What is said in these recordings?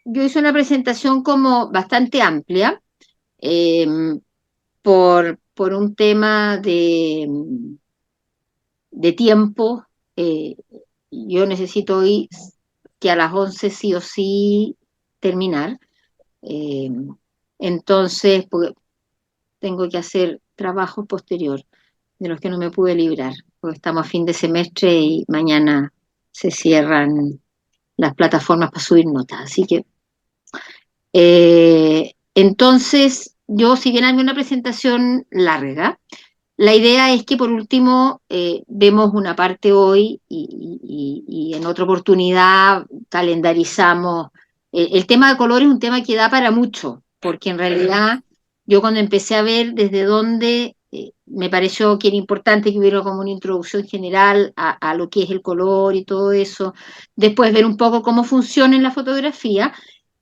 yo hice una presentación como bastante amplia, eh, por un tema de tiempo. eh, yo necesito hoy que a las 11 sí o sí terminar. eh, entonces, porque tengo que hacer trabajos posterior de los que no me pude librar, porque estamos a fin de semestre y mañana se cierran las plataformas para subir notas. Así que, entonces, yo, si bien hago una presentación larga, la idea es que por último vemos una parte hoy y en otra oportunidad calendarizamos. El tema de color es un tema que da para mucho, porque en realidad yo cuando empecé a ver desde dónde me pareció que era importante que hubiera como una introducción general a lo que es el color y todo eso, después ver un poco cómo funciona en la fotografía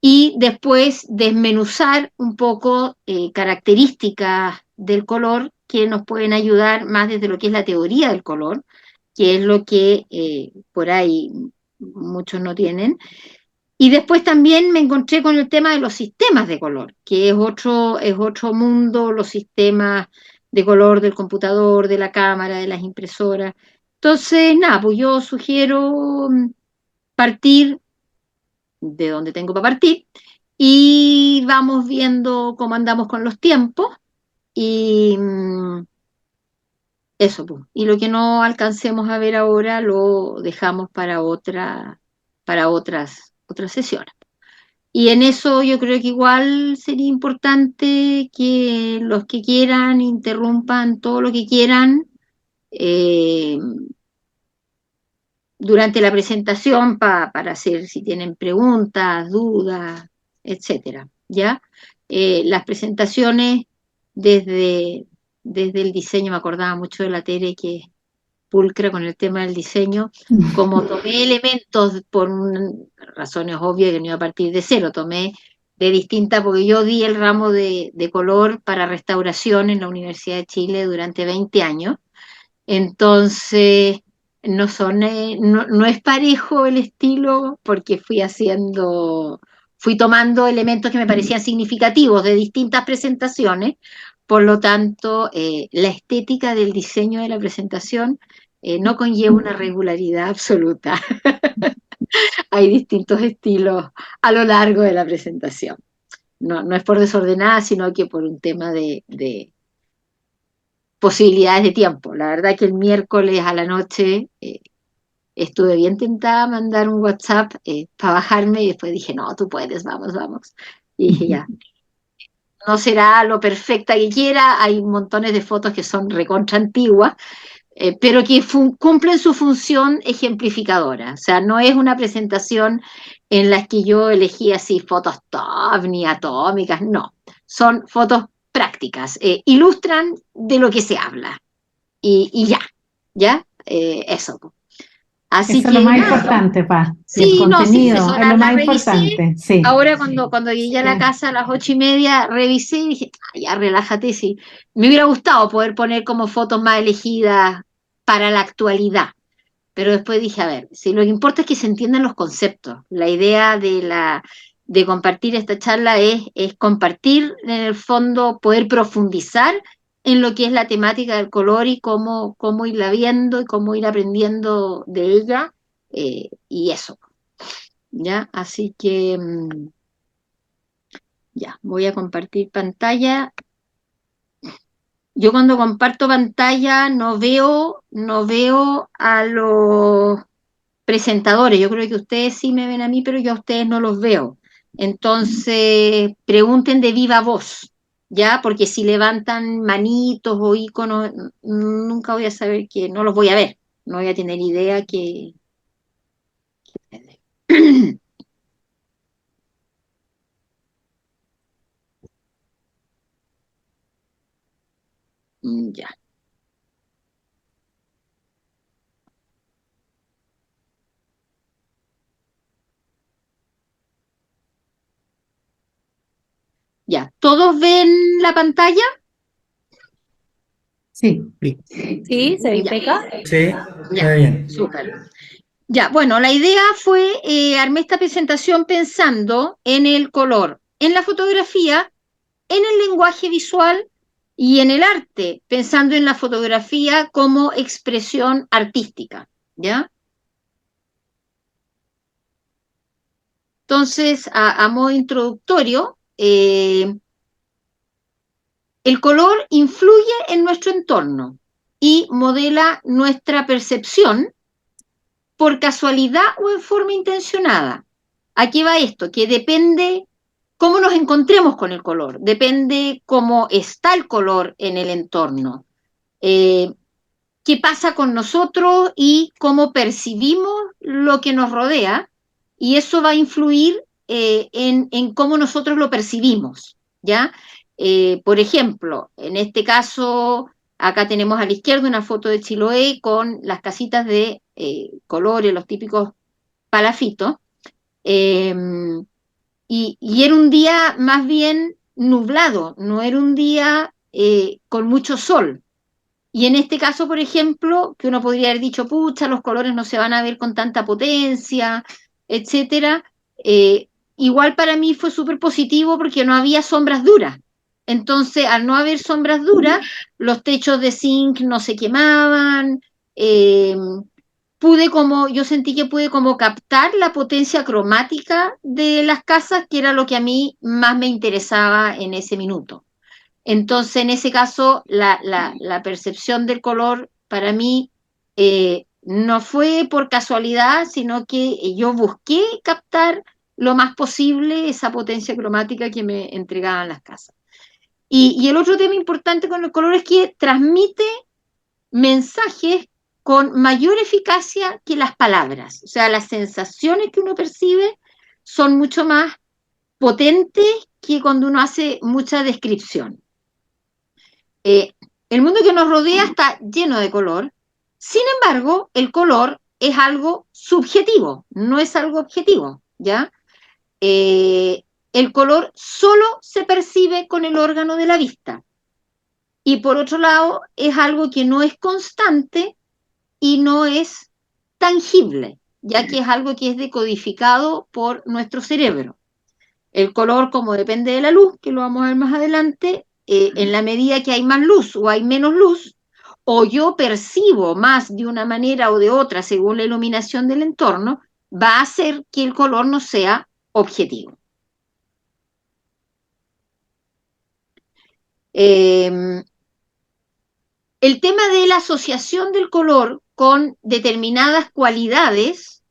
y después desmenuzar un poco características del color que nos pueden ayudar más desde lo que es la teoría del color, que es lo que por ahí muchos no tienen. Y después también me encontré con el tema de los sistemas de color, que es otro mundo, los sistemas de color del computador, de la cámara, de las impresoras. Entonces, nada, pues yo sugiero partir de donde tengo para partir y vamos viendo cómo andamos con los tiempos y eso, pues. Y lo que no alcancemos a ver ahora lo dejamos para otras sesiones. Y en eso yo creo que igual sería importante que los que quieran interrumpan todo lo que quieran eh, durante la presentación para hacer si tienen preguntas, dudas, etcétera. ¿Ya? Las presentaciones desde, desde el diseño, me acordaba mucho de la Tere que es pulcra con el tema del diseño, como tomé elementos por razones obvias que no iba a partir de cero, tomé de distintas, porque yo di el ramo de color para restauración en la Universidad de Chile durante 20 años. Entonces, no es parejo el estilo porque fui tomando elementos que me parecían significativos de distintas presentaciones. Por lo tanto, la estética del diseño de la presentación no conlleva una regularidad absoluta. Hay distintos estilos a lo largo de la presentación. No es por desordenada, sino que por un tema de posibilidades de tiempo. La verdad que el miércoles a la noche estuve bien tentada a mandar un WhatsApp para bajarme y después dije, no, tú puedes, vamos, vamos. Y dije, ya, no será lo perfecta que quiera, hay montones de fotos que son recontra antiguas, pero que cumplen su función ejemplificadora. O sea, no es una presentación en la que yo elegí así fotos top ni atómicas, no. Son fotos prácticas, ilustran de lo que se habla y ya, ya, eso. Así Eso es lo que más nada, importante, Paz. Y el sí, no, sí, contenido eso es lo la más revisé. importante, sí. Ahora cuando llegué a la Sí. casa a las 8:30, revisé y dije, "Ah, ya relájate, sí. Me hubiera gustado poder poner como fotos más elegidas para la actualidad, pero después dije, a ver, si lo que importa es que se entiendan los conceptos. La idea de compartir esta charla es compartir, en el fondo, poder profundizar en lo que es la temática del color y cómo irla viendo y cómo ir aprendiendo de ella, y eso. ¿Ya? Así que ya, voy a compartir pantalla. Yo cuando comparto pantalla no veo a los presentadores. Yo creo que ustedes sí me ven a mí, pero yo a ustedes no los veo. Entonces, pregunten de viva voz, ¿ya? Porque si levantan manitos o iconos, nunca voy a saber que, no los voy a ver. No voy a tener idea que... Ya. Ya. ¿Todos ven la pantalla? Sí. Sí, Sí, se Ya. impeca. sí, se Ya, ve bien. súper. Ya, bueno, la idea fue, armé esta presentación pensando en el color, en la fotografía, en el lenguaje visual y en el arte, pensando en la fotografía como expresión artística, ¿ya? Entonces, a modo introductorio, el color influye en nuestro entorno y modela nuestra percepción por casualidad o en forma intencionada. Aquí va esto, que depende cómo nos encontremos con el color, depende cómo está el color en el entorno, eh, qué pasa con nosotros y cómo percibimos lo que nos rodea, y eso va a influir en cómo nosotros lo percibimos, ¿ya? Por ejemplo, en este caso, acá tenemos a la izquierda una foto de Chiloé con las casitas de colores, los típicos palafitos, eh, y era un día más bien nublado, no era un día con mucho sol. Y en este caso, por ejemplo, que uno podría haber dicho, pucha, los colores no se van a ver con tanta potencia, etcétera, igual para mí fue súper positivo porque no había sombras duras. Entonces, al no haber sombras duras, los techos de zinc no se quemaban, eh, yo sentí que pude como captar la potencia cromática de las casas, que era lo que a mí más me interesaba en ese minuto. Entonces, en ese caso, la percepción del color para mí no fue por casualidad, sino que yo busqué captar lo más posible esa potencia cromática que me entregaban las casas. Y el otro tema importante con el color es que transmite mensajes con mayor eficacia que las palabras. O sea, las sensaciones que uno percibe son mucho más potentes que cuando uno hace mucha descripción. Eh, el mundo que nos rodea está lleno de color, sin embargo, el color es algo subjetivo, no es algo objetivo, ¿ya? Eh, el color solo se percibe con el órgano de la vista y por otro lado es algo que no es constante y no es tangible, ya que es algo que es decodificado por nuestro cerebro. El color, como depende de la luz, que lo vamos a ver más adelante, en la medida que hay más luz o hay menos luz, o yo percibo más de una manera o de otra según la iluminación del entorno, va a hacer que el color no sea objetivo. Eh, el tema de la asociación del color con determinadas cualidades,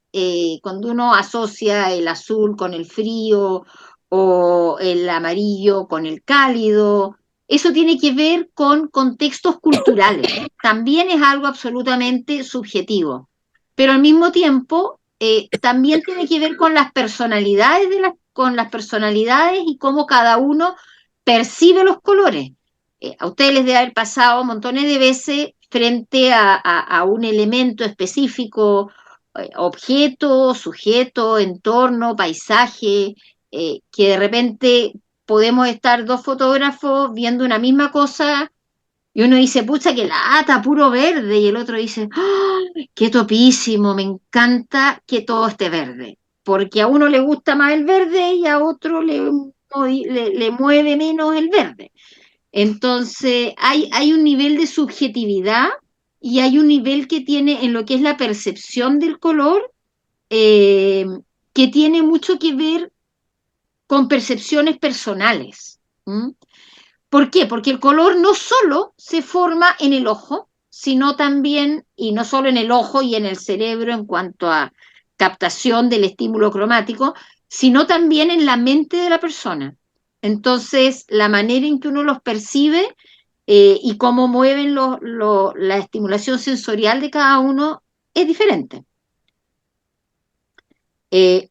cuando uno asocia el azul con el frío o el amarillo con el cálido, eso tiene que ver con contextos culturales. También es algo absolutamente subjetivo, pero al mismo tiempo también tiene que ver con las personalidades con las personalidades y cómo cada uno percibe los colores. A ustedes les debe haber pasado montones de veces frente a un elemento específico, objeto, sujeto, entorno, paisaje, que de repente podemos estar dos fotógrafos viendo una misma cosa y uno dice, pucha, que lata, puro verde, y el otro dice, ¡ah, qué topísimo, me encanta que todo esté verde! Porque a uno le gusta más el verde y a otro le mueve menos el verde. Entonces, hay un nivel de subjetividad y hay un nivel que tiene en lo que es la percepción del color, eh, que tiene mucho que ver con percepciones personales. ¿Mm? ¿Por qué? Porque el color no solo se forma en el ojo, sino también, y no solo en el ojo y en el cerebro en cuanto a captación del estímulo cromático, sino también en la mente de la persona. Entonces, la manera en que uno los percibe y cómo mueven la estimulación sensorial de cada uno es diferente. Eh,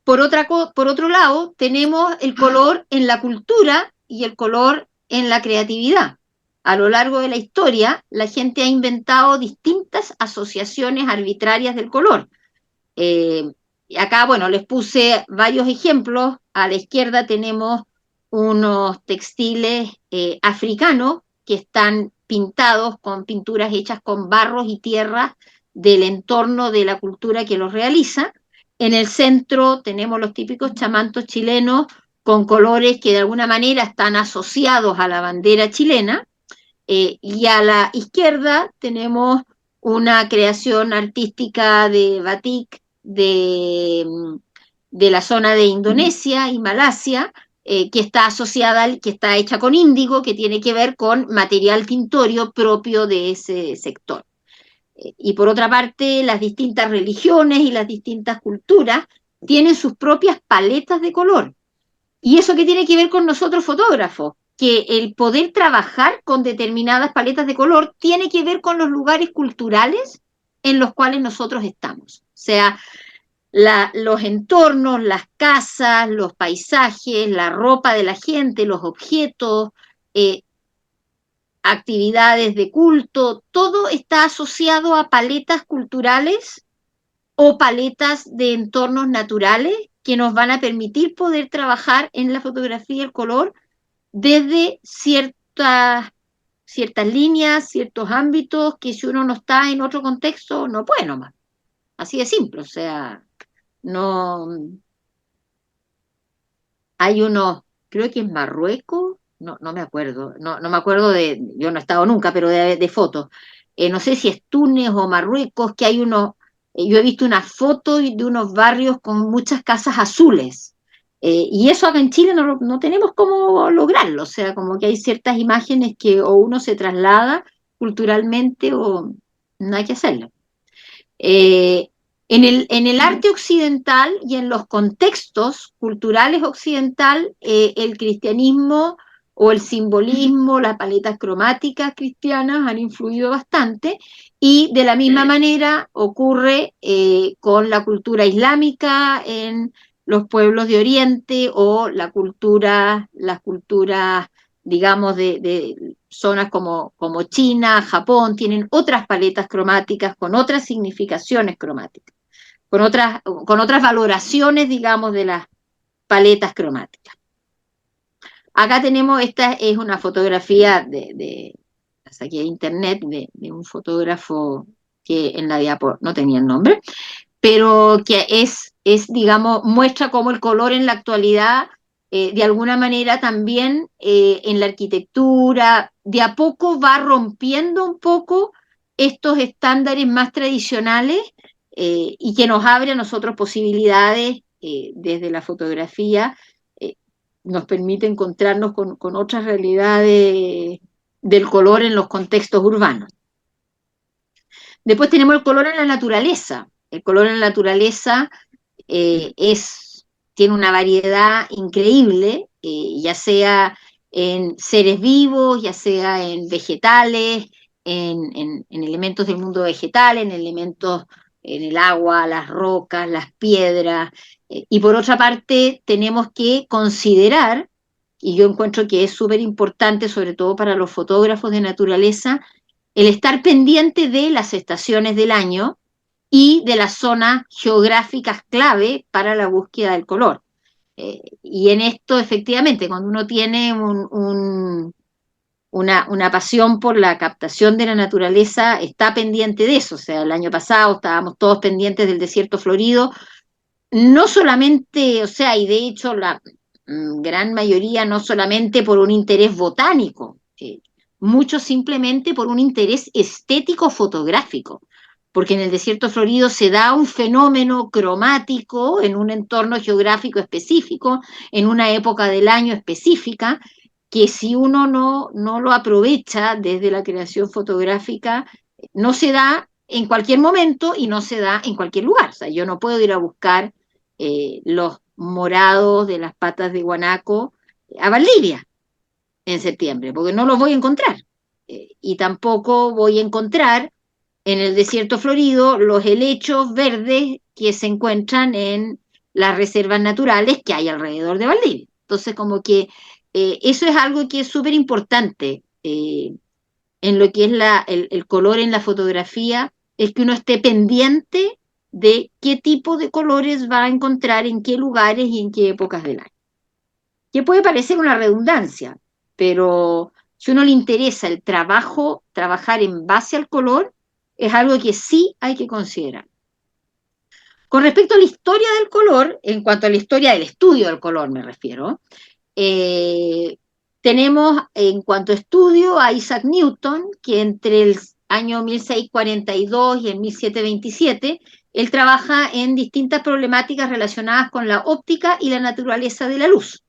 por otro lado, tenemos el color en la cultura y el color en la creatividad. A lo largo de la historia, la gente ha inventado distintas asociaciones arbitrarias del color. Eh, acá, bueno, les puse varios ejemplos. A la izquierda tenemos unos textiles africanos que están pintados con pinturas hechas con barros y tierras del entorno de la cultura que los realiza. En el centro tenemos los típicos chamantos chilenos con colores que de alguna manera están asociados a la bandera chilena, y a la izquierda tenemos una creación artística de batik de la zona de Indonesia y Malasia, que está asociada, que está hecha con índigo, que tiene que ver con material tintorio propio de ese sector. Y por otra parte, las distintas religiones y las distintas culturas tienen sus propias paletas de color. ¿Y eso qué tiene que ver con nosotros fotógrafos? Que el poder trabajar con determinadas paletas de color tiene que ver con los lugares culturales en los cuales nosotros estamos. O sea, los entornos, las casas, los paisajes, la ropa de la gente, los objetos, eh, actividades de culto, todo está asociado a paletas culturales o paletas de entornos naturales que nos van a permitir poder trabajar en la fotografía y el color desde ciertas líneas, ciertos ámbitos que si uno no está en otro contexto no puede nomás. Así de simple, o sea, no hay uno, creo que es Marruecos, no me acuerdo, no me acuerdo yo no he estado nunca, pero de fotos. No sé si es Túnez o Marruecos, que hay uno, yo he visto una foto de unos barrios con muchas casas azules. Y eso acá en Chile no tenemos cómo lograrlo, o sea, como que hay ciertas imágenes que o uno se traslada culturalmente o no hay que hacerlo. Eh, en el arte occidental y en los contextos culturales occidental, el cristianismo o el simbolismo, las paletas cromáticas cristianas han influido bastante, y de la misma manera ocurre con la cultura islámica en los pueblos de Oriente, o las culturas, digamos, de zonas como China, Japón, tienen otras paletas cromáticas con otras significaciones cromáticas, con otras valoraciones, digamos, de las paletas cromáticas. Acá tenemos, esta es una fotografía la saqué de internet, de un fotógrafo que en la diapo no tenía el nombre, pero que digamos, muestra cómo el color en la actualidad, de alguna manera también, en la arquitectura, de a poco va rompiendo un poco estos estándares más tradicionales, y que nos abre a nosotros posibilidades, desde la fotografía, eh, nos permite encontrarnos con otras realidades del color en los contextos urbanos. Después tenemos el color en la naturaleza. El color en la naturaleza, tiene una variedad increíble, ya sea en seres vivos, ya sea en vegetales, en elementos del mundo vegetal, en elementos en el agua, las rocas, las piedras. Y por otra parte, tenemos que considerar, y yo encuentro que es súper importante, sobre todo para los fotógrafos de naturaleza, el estar pendiente de las estaciones del año y de las zonas geográficas clave para la búsqueda del color. Y en esto, efectivamente, cuando uno tiene una pasión por la captación de la naturaleza, está pendiente de eso. O sea, el año pasado estábamos todos pendientes del desierto florido, no solamente, o sea, y de hecho la gran mayoría no solamente por un interés botánico, mucho simplemente por un interés estético fotográfico, porque en el desierto florido se da un fenómeno cromático en un entorno geográfico específico, en una época del año específica, que si uno no lo aprovecha desde la creación fotográfica, no se da en cualquier momento y no se da en cualquier lugar. O sea, yo no puedo ir a buscar los morados de las patas de guanaco a Valdivia en septiembre, porque no los voy a encontrar. Y tampoco voy a encontrar en el desierto florido los helechos verdes que se encuentran en las reservas naturales que hay alrededor de Valdivia. Entonces, como que eso es algo que es súper importante, en lo que es el color en la fotografía, es que uno esté pendiente de qué tipo de colores va a encontrar en qué lugares y en qué épocas del año. Que puede parecer una redundancia, pero si a uno le interesa el trabajar en base al color, es algo que sí hay que considerar. Con respecto a la historia del color, en cuanto a la historia del estudio del color me refiero, eh, tenemos en cuanto a estudio a Isaac Newton, que entre el año 1642 y el 1727, él trabaja en distintas problemáticas relacionadas con la óptica y la naturaleza de la luz.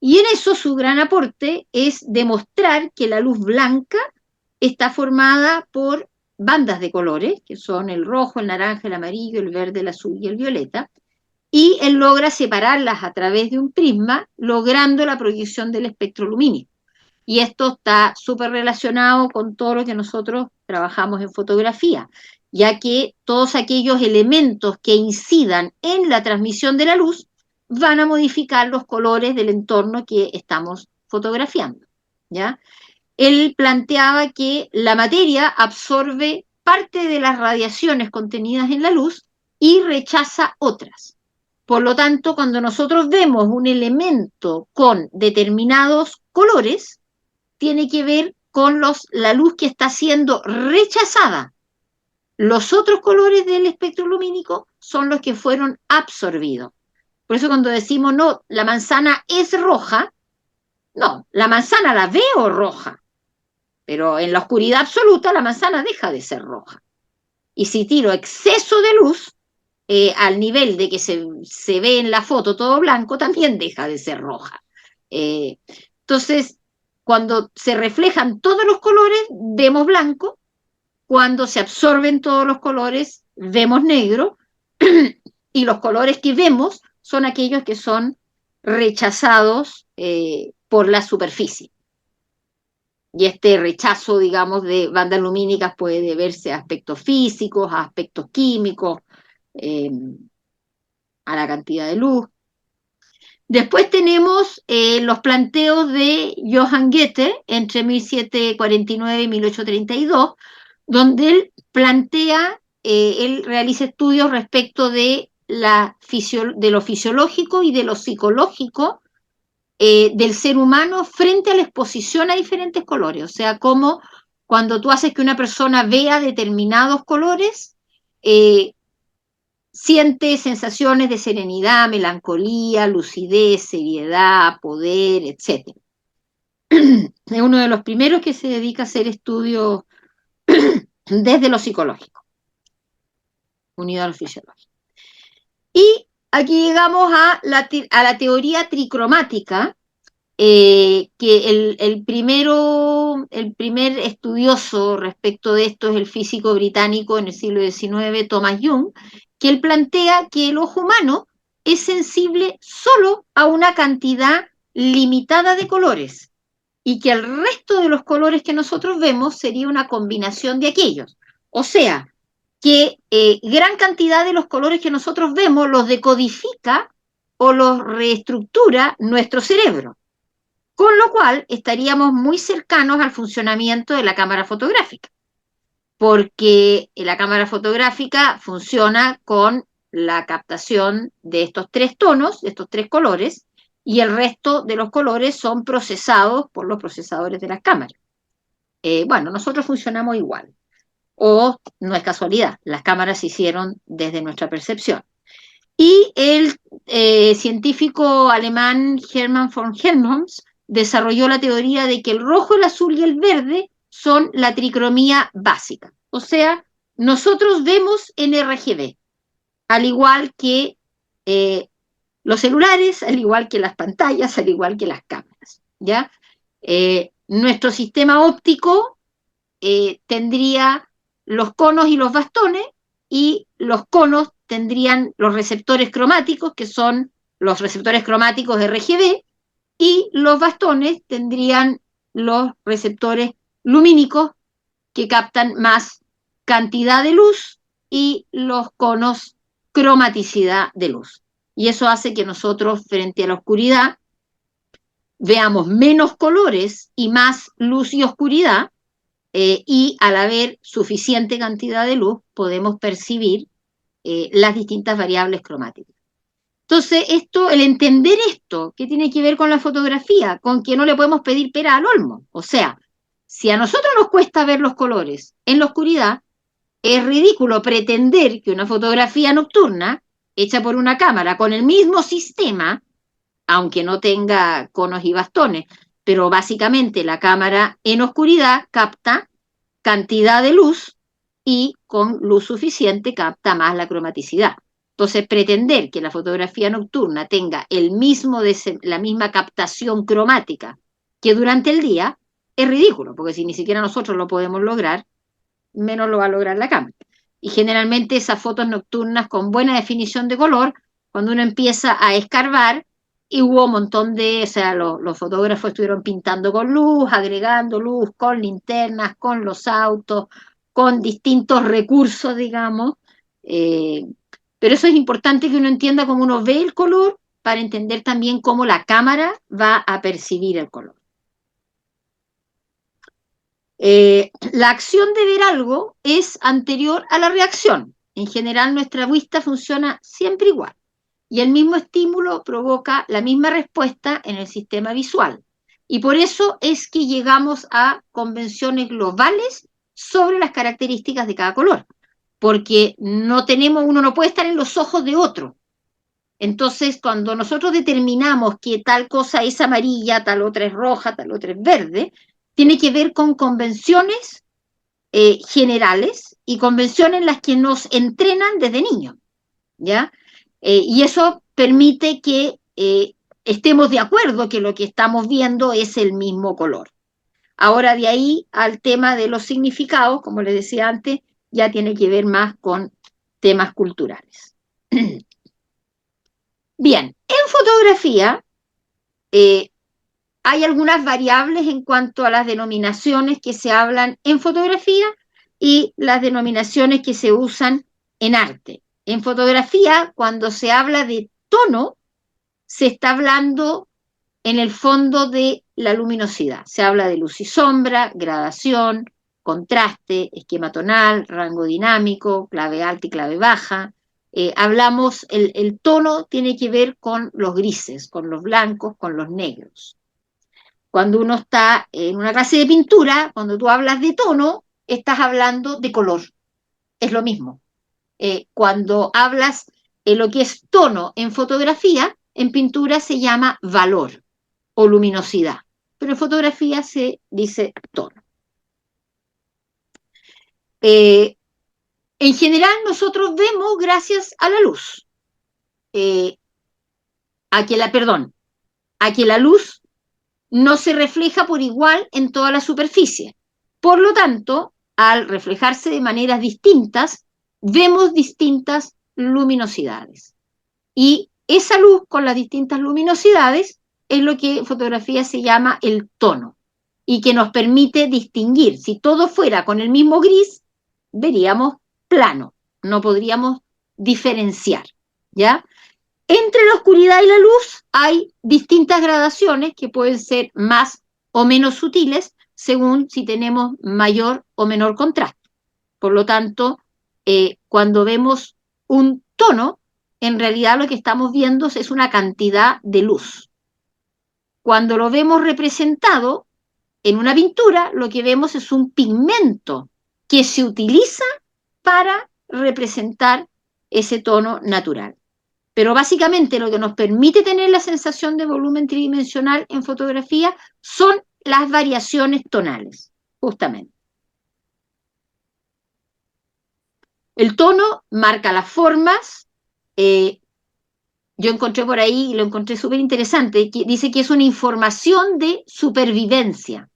Y en eso su gran aporte es demostrar que la luz blanca está formada por bandas de colores, que son el rojo, el naranja, el amarillo, el verde, el azul y el violeta, y él logra separarlas a través de un prisma, logrando la proyección del espectro lumínico. Y esto está súper relacionado con todo lo que nosotros trabajamos en fotografía, ya que todos aquellos elementos que incidan en la transmisión de la luz van a modificar los colores del entorno que estamos fotografiando, ¿ya? Él planteaba que la materia absorbe parte de las radiaciones contenidas en la luz y rechaza otras. Por lo tanto, cuando nosotros vemos un elemento con determinados colores, tiene que ver con la luz que está siendo rechazada. Los otros colores del espectro lumínico son los que fueron absorbidos. Por eso cuando decimos, no, la manzana es roja, no, la manzana la veo roja, pero en la oscuridad absoluta la manzana deja de ser roja. Y si tiro exceso de luz, al nivel de que se ve en la foto todo blanco, también deja de ser roja. Entonces, cuando se reflejan todos los colores, vemos blanco. Cuando se absorben todos los colores, vemos negro. Y los colores que vemos son aquellos que son rechazados por la superficie. Y este rechazo, digamos, de bandas lumínicas puede deberse a aspectos físicos, a aspectos químicos, eh, a la cantidad de luz. Después tenemos los planteos de Johann Goethe entre 1749 y 1832, donde él plantea, él realiza estudios respecto de lo fisiológico y de lo psicológico del ser humano frente a la exposición a diferentes colores. O sea, como cuando tú haces que una persona vea determinados colores, eh, siente sensaciones de serenidad, melancolía, lucidez, seriedad, poder, etc. Es uno de los primeros que se dedica a hacer estudios desde lo psicológico, unido a lo fisiológico. Y aquí llegamos a la teoría tricromática, que el primer estudioso respecto de esto es el físico británico en el siglo XIX, Thomas Young, que él plantea que el ojo humano es sensible solo a una cantidad limitada de colores y que el resto de los colores que nosotros vemos sería una combinación de aquellos. O sea, que gran cantidad de los colores que nosotros vemos los decodifica o los reestructura nuestro cerebro. Con lo cual estaríamos muy cercanos al funcionamiento de la cámara fotográfica, porque la cámara fotográfica funciona con la captación de estos tres tonos, de estos tres colores, y el resto de los colores son procesados por los procesadores de las cámaras. Bueno, nosotros funcionamos igual, o no es casualidad, las cámaras se hicieron desde nuestra percepción. Y el científico alemán Hermann von Helmholtz desarrolló la teoría de que el rojo, el azul y el verde son la tricromía básica. O sea, nosotros vemos en RGB, al igual que los celulares, al igual que las pantallas, al igual que las cámaras, ¿ya? Nuestro sistema óptico tendría los conos y los bastones, y los conos tendrían los receptores cromáticos, que son los receptores cromáticos RGB, y los bastones tendrían los receptores lumínicos, que captan más cantidad de luz, y los conos cromaticidad de luz. Y eso hace que nosotros, frente a la oscuridad, veamos menos colores y más luz y oscuridad, y al haber suficiente cantidad de luz podemos percibir las distintas variables cromáticas. Entonces, el entender esto, ¿qué tiene que ver con la fotografía? Con que no le podemos pedir pera al olmo. O sea, si a nosotros nos cuesta ver los colores en la oscuridad, es ridículo pretender que una fotografía nocturna, hecha por una cámara con el mismo sistema, aunque no tenga conos y bastones, pero básicamente la cámara en oscuridad capta cantidad de luz y con luz suficiente capta más la cromaticidad. Entonces, pretender que la fotografía nocturna tenga la misma captación cromática que durante el día es ridículo, porque si ni siquiera nosotros lo podemos lograr, menos lo va a lograr la cámara. Y generalmente esas fotos nocturnas con buena definición de color, cuando uno empieza a escarbar, y hubo un montón o sea, los fotógrafos estuvieron pintando con luz, agregando luz, con linternas, con los autos, con distintos recursos, digamos. eh, pero eso es importante que uno entienda cómo uno ve el color para entender también cómo la cámara va a percibir el color. La acción de ver algo es anterior a la reacción. En general, nuestra vista funciona siempre igual y el mismo estímulo provoca la misma respuesta en el sistema visual. Y por eso es que llegamos a convenciones globales sobre las características de cada color, porque uno no puede estar en los ojos de otro. Entonces, cuando nosotros determinamos que tal cosa es amarilla, tal otra es roja, tal otra es verde, tiene que ver con convenciones generales y convenciones en las que nos entrenan desde niños, ¿ya? Y eso permite que estemos de acuerdo que lo que estamos viendo es el mismo color. Ahora, de ahí al tema de los significados, como les decía antes, ya tiene que ver más con temas culturales. Bien, en fotografía hay algunas variables en cuanto a las denominaciones que se hablan en fotografía y las denominaciones que se usan en arte. En fotografía, cuando se habla de tono, se está hablando en el fondo de la luminosidad. Se habla de luz y sombra, gradación, contraste, esquema tonal, rango dinámico, clave alta y clave baja. El tono tiene que ver con los grises, con los blancos, con los negros. Cuando uno está en una clase de pintura, cuando tú hablas de tono, estás hablando de color. Es lo mismo. Cuando hablas de lo que es tono en fotografía, en pintura se llama valor o luminosidad, pero en fotografía se dice tono. En general nosotros vemos gracias a la luz, eh, a que la luz no se refleja por igual en toda la superficie. Por lo tanto, al reflejarse de maneras distintas, vemos distintas luminosidades. Y esa luz con las distintas luminosidades es lo que en fotografía se llama el tono y que nos permite distinguir. Si todo fuera con el mismo gris, veríamos plano, no podríamos diferenciar, ¿ya? Entre la oscuridad y la luz hay distintas gradaciones que pueden ser más o menos sutiles según si tenemos mayor o menor contraste. Por lo tanto, cuando vemos un tono, en realidad lo que estamos viendo es una cantidad de luz. Cuando lo vemos representado en una pintura, lo que vemos es un pigmento que se utiliza para representar ese tono natural. Pero básicamente lo que nos permite tener la sensación de volumen tridimensional en fotografía son las variaciones tonales, justamente. El tono marca las formas. Yo encontré por ahí, y lo encontré súper interesante, que dice que es una información de supervivencia.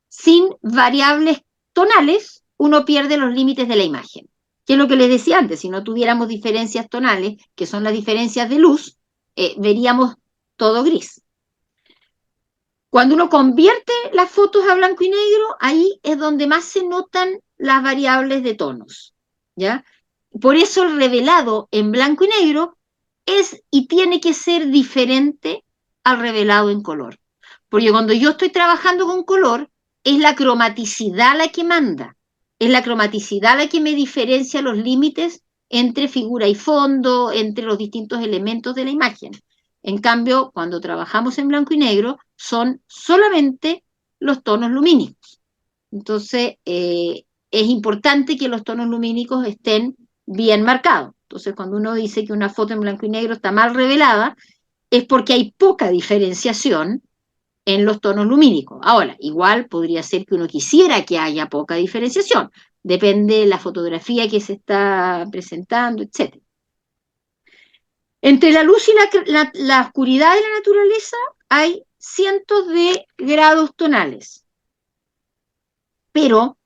Sin variables tonales, uno pierde los límites de la imagen. Que es lo que les decía antes, si no tuviéramos diferencias tonales, que son las diferencias de luz, veríamos todo gris. Cuando uno convierte las fotos a blanco y negro, ahí es donde más se notan las variables de tonos, ¿ya? Por eso el revelado en blanco y negro es y tiene que ser diferente al revelado en color. Porque cuando yo estoy trabajando con color, es la cromaticidad la que manda, es la cromaticidad la que me diferencia los límites entre figura y fondo, entre los distintos elementos de la imagen. En cambio, cuando trabajamos en blanco y negro, son solamente los tonos lumínicos. Entonces, es importante que los tonos lumínicos estén bien marcados. Entonces, cuando uno dice que una foto en blanco y negro está mal revelada, es porque hay poca diferenciación en los tonos lumínicos. Ahora, igual podría ser que uno quisiera que haya poca diferenciación. Depende de la fotografía que se está presentando, etc. Entre la luz y la oscuridad de la naturaleza hay cientos de grados tonales. Pero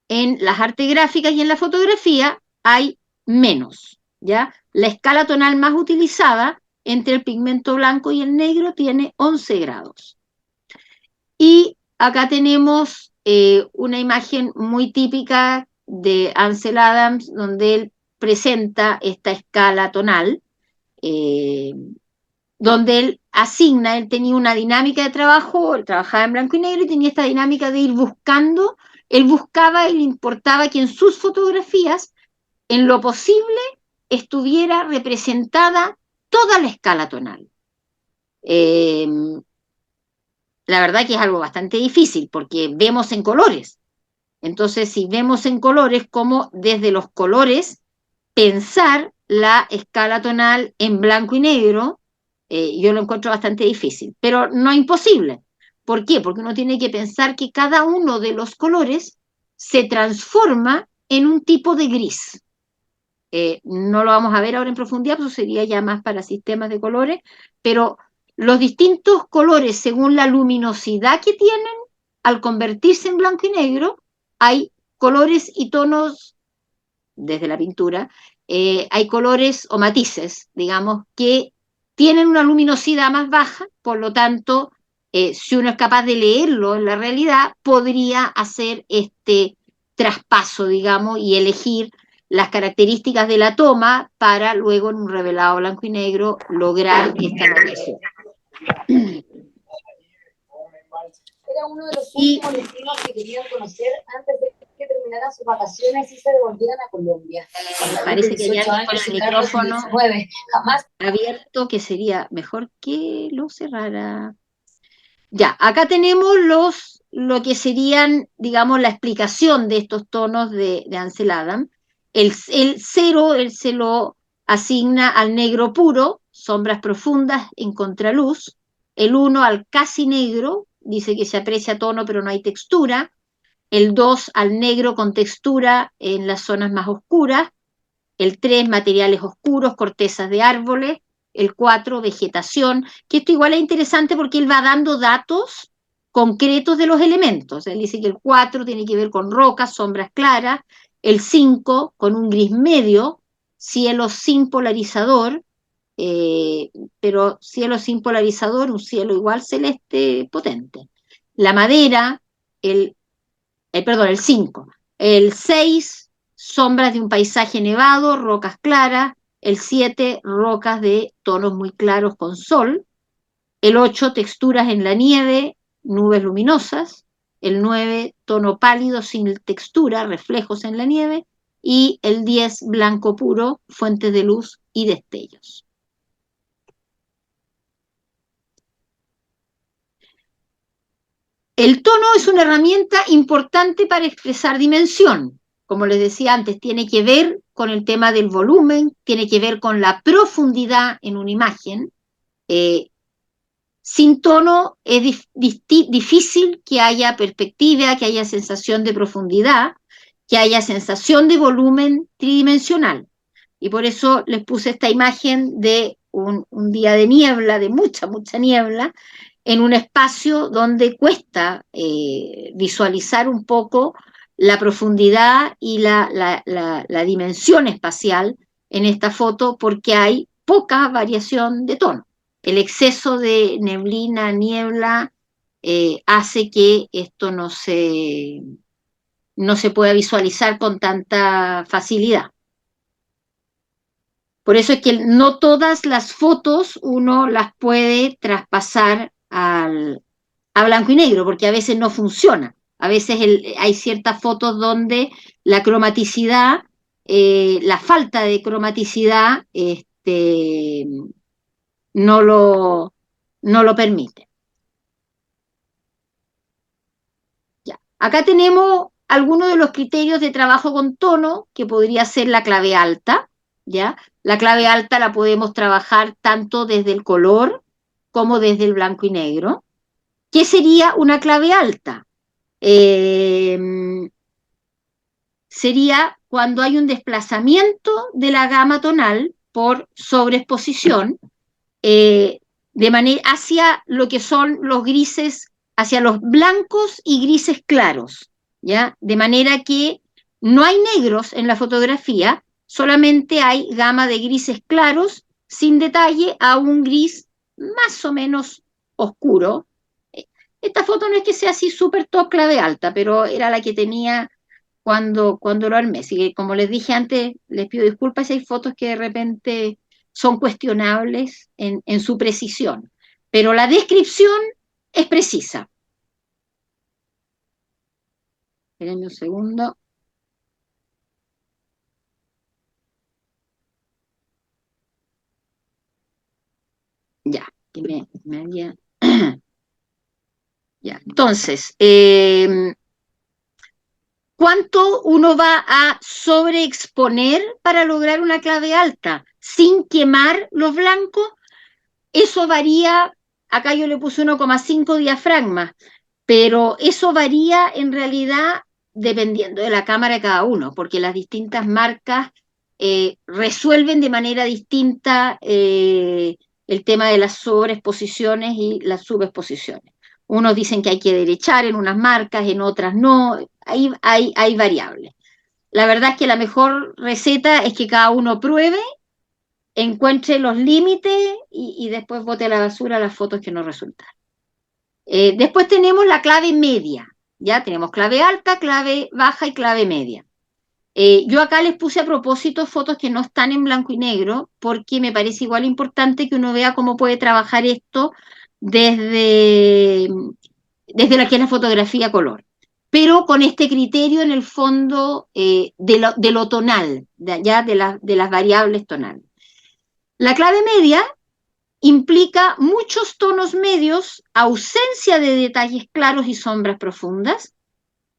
en las artes gráficas y en la fotografía hay menos, ¿ya? La escala tonal más utilizada entre el pigmento blanco y el negro tiene 11 grados. Y acá tenemos una imagen muy típica de Ansel Adams, donde él presenta esta escala tonal, eh, donde él tenía una dinámica de trabajo, él trabajaba en blanco y negro y tenía esta dinámica de ir buscando, él buscaba y le importaba que en sus fotografías, en lo posible, estuviera representada toda la escala tonal. Eh, la verdad que es algo bastante difícil porque vemos en colores. Entonces, si vemos en colores, como desde los colores pensar la escala tonal en blanco y negro, yo lo encuentro bastante difícil, pero no imposible. ¿Por qué? Porque uno tiene que pensar que cada uno de los colores se transforma en un tipo de gris. No lo vamos a ver ahora en profundidad, pues eso sería ya más para sistemas de colores, pero los distintos colores, según la luminosidad que tienen, al convertirse en blanco y negro, hay colores y tonos desde la pintura, hay colores o matices, digamos, que tienen una luminosidad más baja, por lo tanto, si uno es capaz de leerlo en la realidad, podría hacer este traspaso, digamos, y elegir las características de la toma para luego en un revelado blanco y negro lograr esta narración. Era uno de los últimos destinos que querían conocer antes de que terminaran sus vacaciones y se devolvieran a Colombia. Parece que hay alguien con el micrófono jamás abierto, que sería mejor que lo cerrara. Ya, acá tenemos lo que serían, digamos, la explicación de estos tonos de Ansel Adams. El 0, él se lo asigna al negro puro, sombras profundas en contraluz. El 1 al casi negro, dice que se aprecia tono pero no hay textura. El 2 al negro con textura en las zonas más oscuras. El 3 materiales oscuros, cortezas de árboles. El 4 vegetación, que esto igual es interesante porque él va dando datos concretos de los elementos. Él dice que el 4 tiene que ver con rocas, sombras claras. El 5 con un gris medio, cielo sin polarizador, eh, pero cielo sin polarizador, un cielo igual celeste potente. La madera, el 5. El 6, sombras de un paisaje nevado, rocas claras. El 7, rocas de tonos muy claros con sol. El 8, texturas en la nieve, nubes luminosas. El 9, tono pálido sin textura, reflejos en la nieve. Y el 10, blanco puro, fuentes de luz y destellos. El tono es una herramienta importante para expresar dimensión. Como les decía antes, tiene que ver con el tema del volumen, tiene que ver con la profundidad en una imagen. Sin tono es difícil que haya perspectiva, que haya sensación de profundidad, que haya sensación de volumen tridimensional. Y por eso les puse esta imagen de un día de niebla, de mucha, mucha niebla, en un espacio donde cuesta visualizar un poco la profundidad y la dimensión espacial en esta foto porque hay poca variación de tono. El exceso de neblina, niebla, hace que esto no se pueda visualizar con tanta facilidad. Por eso es que no todas las fotos uno las puede traspasar a blanco y negro, porque a veces no funciona. A veces hay ciertas fotos donde la cromaticidad, la falta de cromaticidad, no lo permite. Ya. Acá tenemos algunos de los criterios de trabajo con tono, que podría ser la clave alta, ¿ya? La clave alta la podemos trabajar tanto desde el color como desde el blanco y negro. ¿Qué sería una clave alta? Eh, Sería cuando hay un desplazamiento de la gama tonal por sobreexposición de manera hacia lo que son los grises, hacia los blancos y grises claros, ¿ya? De manera que no hay negros en la fotografía, solamente hay gama de grises claros sin detalle a un gris más o menos oscuro. Esta foto no es que sea así súper top clave alta, pero era la que tenía cuando lo armé. Así que, como les dije antes, les pido disculpas si hay fotos que de repente son cuestionables en su precisión, pero la descripción es precisa. Espérenme un segundo. Ya, que me había... Ya, entonces, ¿cuánto uno va a sobreexponer para lograr una clave alta sin quemar los blancos? Eso varía, acá yo le puse 1,5 diafragmas, pero eso varía en realidad dependiendo de la cámara de cada uno, porque las distintas marcas resuelven de manera distinta el tema de las sobreexposiciones y las subexposiciones. Unos dicen que hay que derechar en unas marcas, en otras no, hay variables. La verdad es que la mejor receta es que cada uno pruebe, encuentre los límites y después bote a la basura las fotos que no resultan. Después tenemos la clave media, ya tenemos clave alta, clave baja y clave media. Yo acá les puse a propósito fotos que no están en blanco y negro, porque me parece igual importante que uno vea cómo puede trabajar esto desde, desde la que es la fotografía color, pero con este criterio en el fondo de lo tonal, ya de las variables tonales. La clave media implica muchos tonos medios, ausencia de detalles claros y sombras profundas,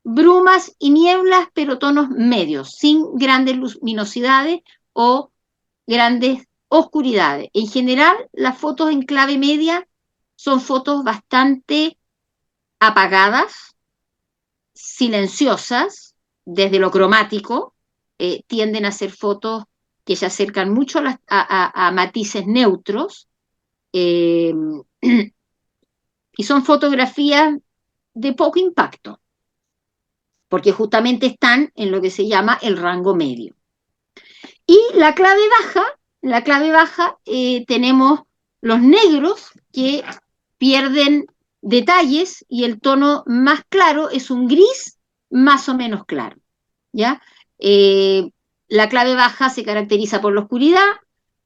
brumas y nieblas, pero tonos medios, sin grandes luminosidades o grandes oscuridades. En general, las fotos en clave media son fotos bastante apagadas, silenciosas, desde lo cromático, tienden a ser fotos que se acercan mucho a matices neutros, eh, y son fotografías de poco impacto, porque justamente están en lo que se llama el rango medio. Y la clave baja tenemos los negros que pierden detalles y el tono más claro es un gris más o menos claro, ¿ya? La clave baja se caracteriza por la oscuridad,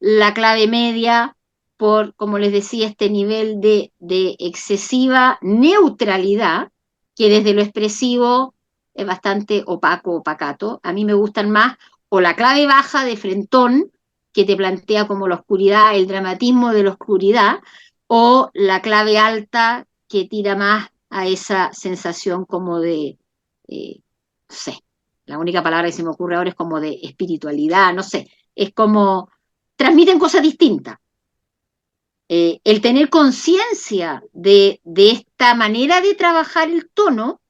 la clave media por, como les decía, este nivel de excesiva neutralidad, que desde lo expresivo es bastante opaco, opacato. A mí me gustan más o la clave baja de frentón, que te plantea como la oscuridad, el dramatismo de la oscuridad, o la clave alta, que tira más a esa sensación como de, no sé, la única palabra que se me ocurre ahora es como de espiritualidad, no sé, es como, transmiten cosas distintas. El tener conciencia de esta manera de trabajar el tono,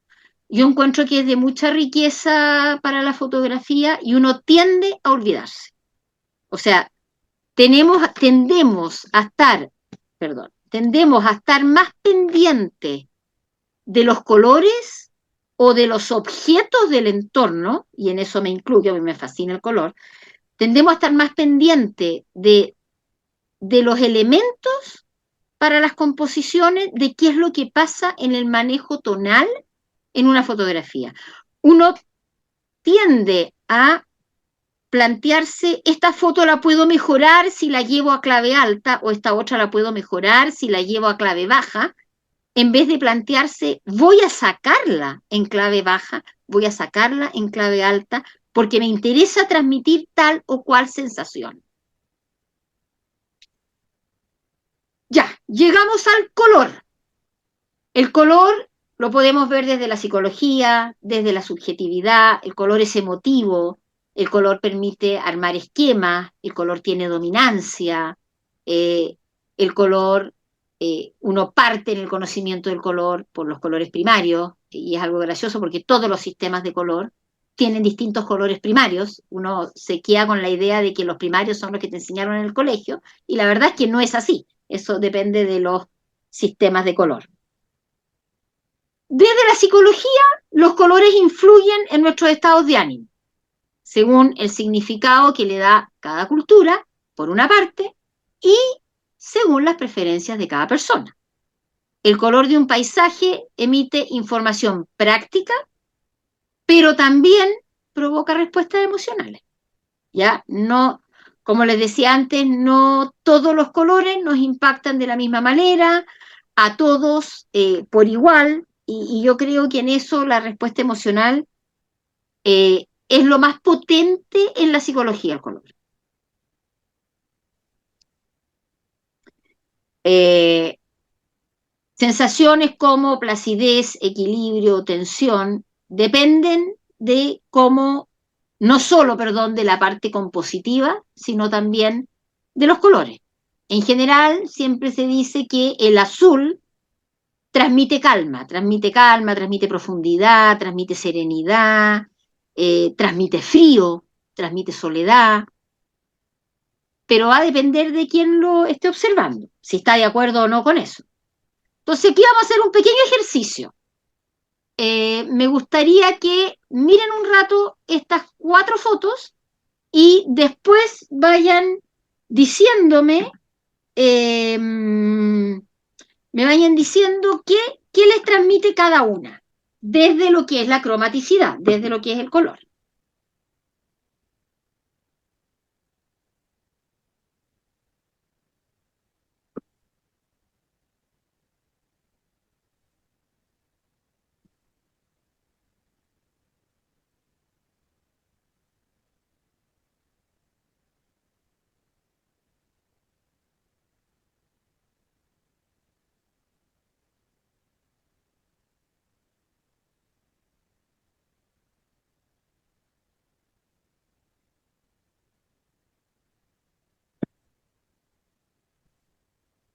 yo encuentro que es de mucha riqueza para la fotografía y uno tiende a olvidarse. O sea, tendemos a estar más pendientes de los colores o de los objetos del entorno, y en eso me incluyo, a mí me fascina el color, tendemos a estar más pendientes de los elementos para las composiciones, de qué es lo que pasa en el manejo tonal en una fotografía. Uno tiende a plantearse, esta foto la puedo mejorar si la llevo a clave alta, o esta otra la puedo mejorar si la llevo a clave baja, en vez de plantearse, voy a sacarla en clave baja, voy a sacarla en clave alta, porque me interesa transmitir tal o cual sensación. Ya, llegamos al color. El color lo podemos ver desde la psicología, desde la subjetividad, el color es emotivo, el color permite armar esquemas, el color tiene dominancia, eh, el color, uno parte en el conocimiento del color por los colores primarios, y es algo gracioso porque todos los sistemas de color tienen distintos colores primarios, uno se queda con la idea de que los primarios son los que te enseñaron en el colegio, y la verdad es que no es así, eso depende de los sistemas de color. Desde la psicología, los colores influyen en nuestros estados de ánimo, según el significado que le da cada cultura, por una parte, y según las preferencias de cada persona. El color de un paisaje emite información práctica, pero también provoca respuestas emocionales. ¿Ya? No, como les decía antes, no todos los colores nos impactan de la misma manera, a todos por igual, y yo creo que en eso la respuesta emocional es lo más potente en la psicología del color. Eh, Sensaciones como placidez, equilibrio, tensión, dependen de cómo, no solo, perdón, de la parte compositiva, sino también de los colores. En general, siempre se dice que el azul transmite calma, transmite profundidad, transmite serenidad, transmite frío, transmite soledad, pero va a depender de quién lo esté observando, si está de acuerdo o no con eso. Entonces, aquí vamos a hacer un pequeño ejercicio. Me gustaría que miren un rato estas 4 fotos y después vayan diciéndome, me vayan diciendo qué les transmite cada una, desde lo que es la cromaticidad, desde lo que es el color.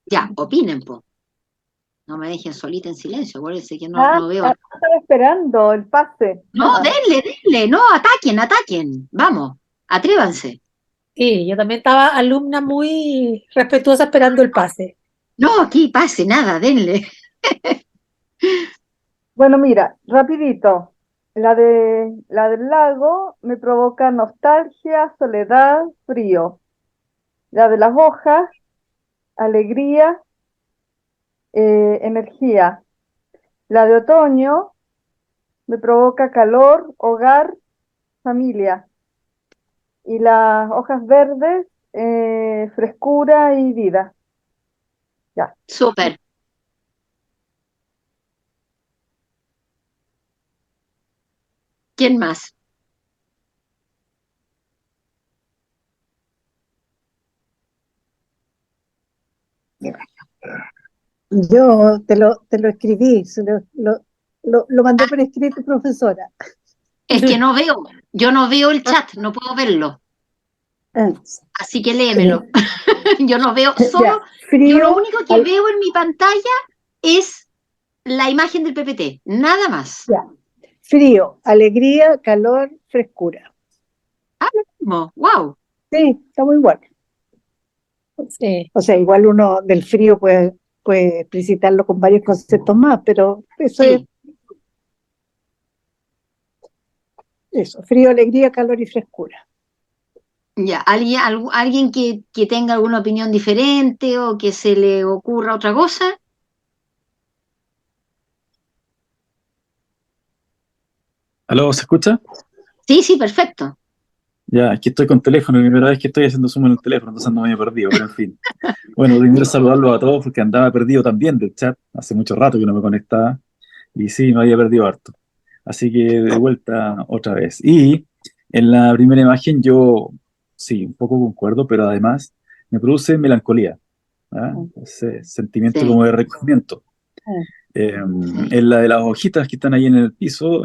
Ya, opinen, po. No me dejen solita en silencio, acuérdense que no veo. Estaba esperando el pase. No, denle, no, ataquen, vamos, atrévanse. Sí, yo también estaba alumna muy respetuosa esperando el pase. No, aquí pase, nada, denle. Bueno, mira, rapidito. La del lago me provoca nostalgia, soledad, frío. La de las hojas, alegría, energía. La de otoño me provoca calor, hogar, familia. Y las hojas verdes, frescura y vida. Ya. Súper. ¿Quién más? Yo te lo escribí, lo mandé por escrito, profesora. Es que no veo, yo no veo el chat, no puedo verlo. Así que léemelo. Yo no veo, solo, yo lo único que veo en mi pantalla es la imagen del PPT, nada más. Ya. Frío, alegría, calor, frescura. Ah, wow. Sí, está muy bueno. Sí. O sea, igual uno del frío puede explicitarlo con varios conceptos más, pero eso Sí. es eso, frío, alegría, calor y frescura. Ya, alguien que tenga alguna opinión diferente o que se le ocurra otra cosa. ¿Aló, se escucha? Sí, perfecto. Ya, aquí estoy con teléfono, primera vez que estoy haciendo zoom en el teléfono, entonces ando medio perdido, pero en fin. Bueno, primero saludarlos a todos porque andaba perdido también del chat, hace mucho rato que no me conectaba, y sí, me había perdido harto. Así que de vuelta otra vez. Y en la primera imagen yo, sí, un poco concuerdo, pero además me produce melancolía, ¿ah? Ese sentimiento Sí. como de recogimiento. Es la de las hojitas que están ahí en el piso,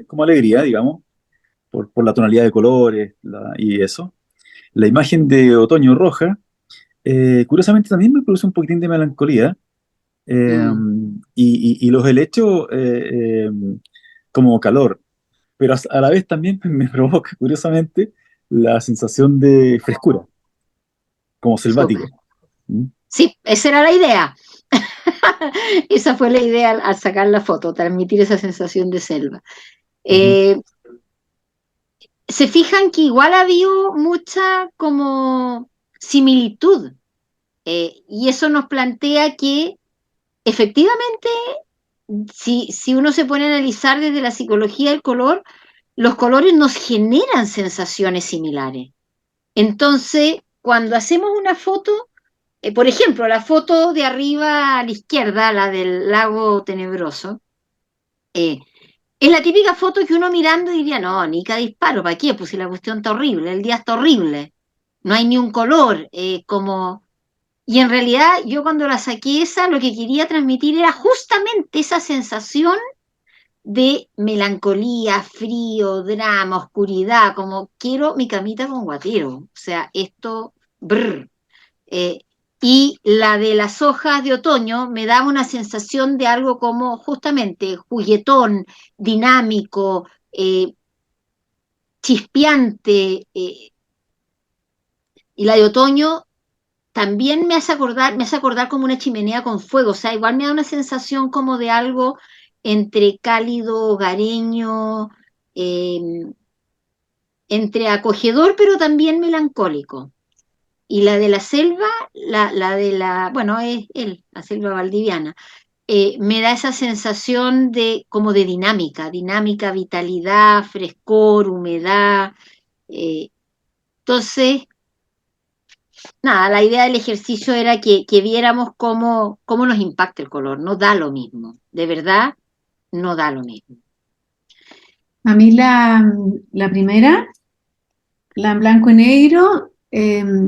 como alegría, digamos, por la tonalidad de colores y eso. La imagen de otoño roja, curiosamente también me produce un poquitín de melancolía, y los helechos como calor, pero a la vez también me provoca, curiosamente, la sensación de frescura, como Súper. selvático. ¿Mm? Sí, esa era la idea. Esa fue la idea al sacar la foto, transmitir esa sensación de selva. Ujú. Eh, Se fijan que igual ha habido mucha como similitud, y eso nos plantea que efectivamente, si uno se pone a analizar desde la psicología del color, los colores nos generan sensaciones similares. Entonces, cuando hacemos una foto, por ejemplo, la foto de arriba a la izquierda, la del lago tenebroso, eh, es la típica foto que uno mirando diría, no, Nica disparo, ¿para qué? Pues si la cuestión está horrible, el día está horrible, no hay ni un color, como... Y en realidad yo cuando la saqué esa, lo que quería transmitir era justamente esa sensación de melancolía, frío, drama, oscuridad, como quiero mi camita con guatero, o sea, esto, brr. Eh, y la de las hojas de otoño me daba una sensación de algo como justamente juguetón, dinámico, chispeante, y la de otoño también me hace acordar como una chimenea con fuego, o sea, igual me da una sensación como de algo entre cálido, hogareño, eh, entre acogedor, pero también melancólico. Y la de la selva, bueno, es él, la selva valdiviana, me da esa sensación de como de dinámica, vitalidad, frescor, humedad. eh, entonces, nada, la idea del ejercicio era que viéramos cómo nos impacta el color. No da lo mismo, de verdad, no da lo mismo. A mí la primera, la en blanco y negro,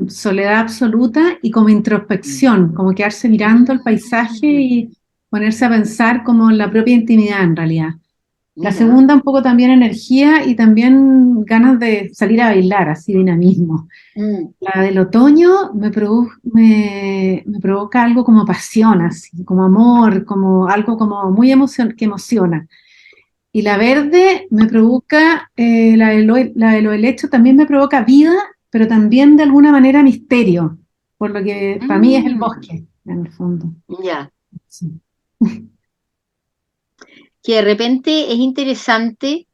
soledad absoluta y como introspección, como quedarse mirando el paisaje y ponerse a pensar como en la propia intimidad en realidad. La Mira. segunda un poco también energía y también ganas de salir a bailar, así dinamismo. Mm, La del otoño me provoca algo como pasión, así, como amor, como algo como muy que emociona. Y la verde me provoca, la de lo helecho también me provoca vida, pero también de alguna manera misterio, por lo que para mí es el bosque, en el fondo. ya. Sí. Que de repente es interesante.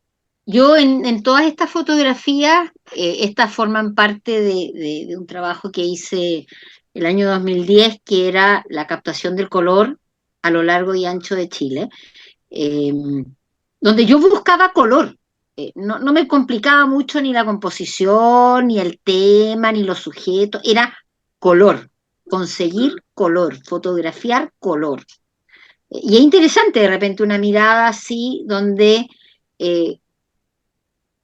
Yo en todas estas fotografías, estas forman parte de un trabajo que hice el año 2010, que era la captación del color a lo largo y ancho de Chile, eh, donde yo buscaba color. No me complicaba mucho ni la composición, ni el tema, ni los sujetos, era color, conseguir color, fotografiar color. Y es interesante de repente una mirada así, donde eh,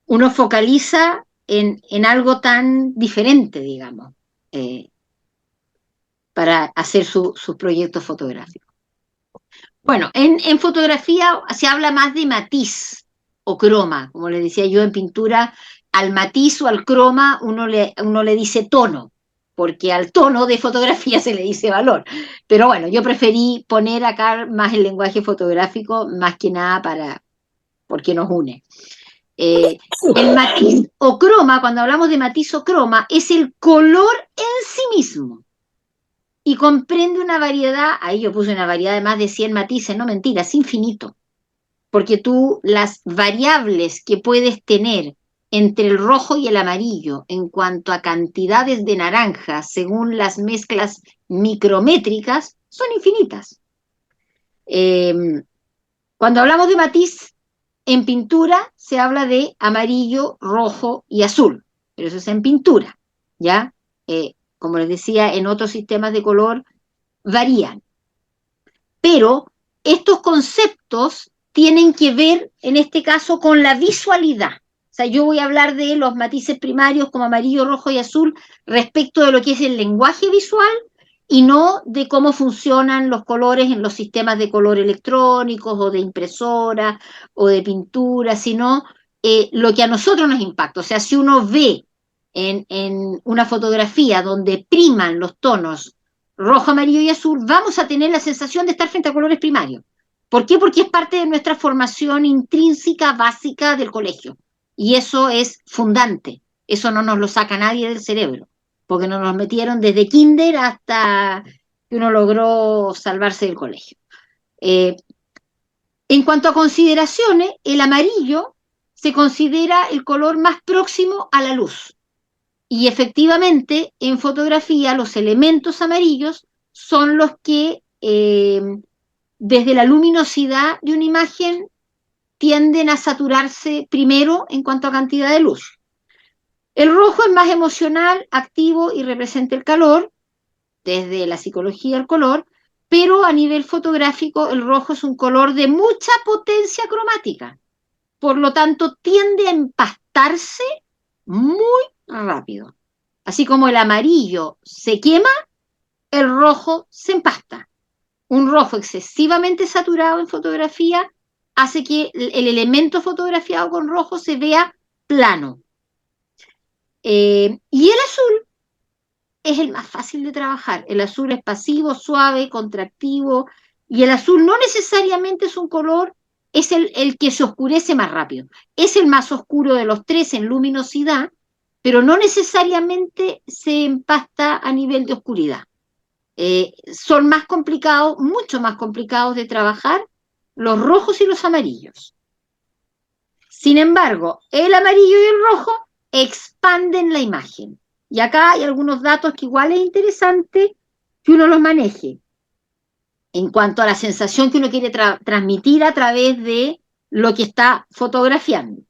uno focaliza en algo tan diferente, digamos, eh, para hacer sus proyectos fotográficos. Bueno, en fotografía se habla más de matiz o croma, como le decía yo en pintura, al matiz o al croma uno le dice tono, porque al tono de fotografía se le dice valor. Pero bueno, yo preferí poner acá más el lenguaje fotográfico, más que nada porque nos une. El matiz o croma, cuando hablamos de matiz o croma, es el color en sí mismo. Y comprende una variedad, ahí yo puse una variedad de más de 100 matices, no mentira, es infinito. Porque tú las variables que puedes tener entre el rojo y el amarillo en cuanto a cantidades de naranja según las mezclas micrométricas son infinitas. Eh, Cuando hablamos de matiz, en pintura se habla de amarillo, rojo y azul, pero eso es en pintura, ¿ya? Como les decía, en otros sistemas de color varían. Pero estos conceptos tienen que ver, en este caso, con la visualidad. O sea, yo voy a hablar de los matices primarios como amarillo, rojo y azul respecto de lo que es el lenguaje visual, y no de cómo funcionan los colores en los sistemas de color electrónicos o de impresora o de pintura, sino lo que a nosotros nos impacta. O sea, si uno ve en una fotografía donde priman los tonos rojo, amarillo y azul, vamos a tener la sensación de estar frente a colores primarios. ¿Por qué? Porque es parte de nuestra formación intrínseca, básica del colegio. Y eso es fundante. Eso no nos lo saca nadie del cerebro, porque nos los metieron desde kinder hasta que uno logró salvarse del colegio. En cuanto a consideraciones, el amarillo se considera el color más próximo a la luz. Y efectivamente, en fotografía, los elementos amarillos son los que, desde la luminosidad de una imagen, tienden a saturarse primero en cuanto a cantidad de luz. El rojo es más emocional, activo y representa el calor, desde la psicología del color, pero a nivel fotográfico el rojo es un color de mucha potencia cromática. Por lo tanto, tiende a empastarse muy rápido. Así como el amarillo se quema, el rojo se empasta. Un rojo excesivamente saturado en fotografía hace que el elemento fotografiado con rojo se vea plano. Y el azul es el más fácil de trabajar. El azul es pasivo, suave, contractivo, y el azul no necesariamente es un color, es el que se oscurece más rápido. Es el más oscuro de los tres en luminosidad, pero no necesariamente se empasta a nivel de oscuridad. Son más complicados, mucho más complicados de trabajar los rojos y los amarillos. Sin embargo, el amarillo y el rojo expanden la imagen. Y acá hay algunos datos que igual es interesante que uno los maneje en cuanto a la sensación que uno quiere transmitir a través de lo que está fotografiando.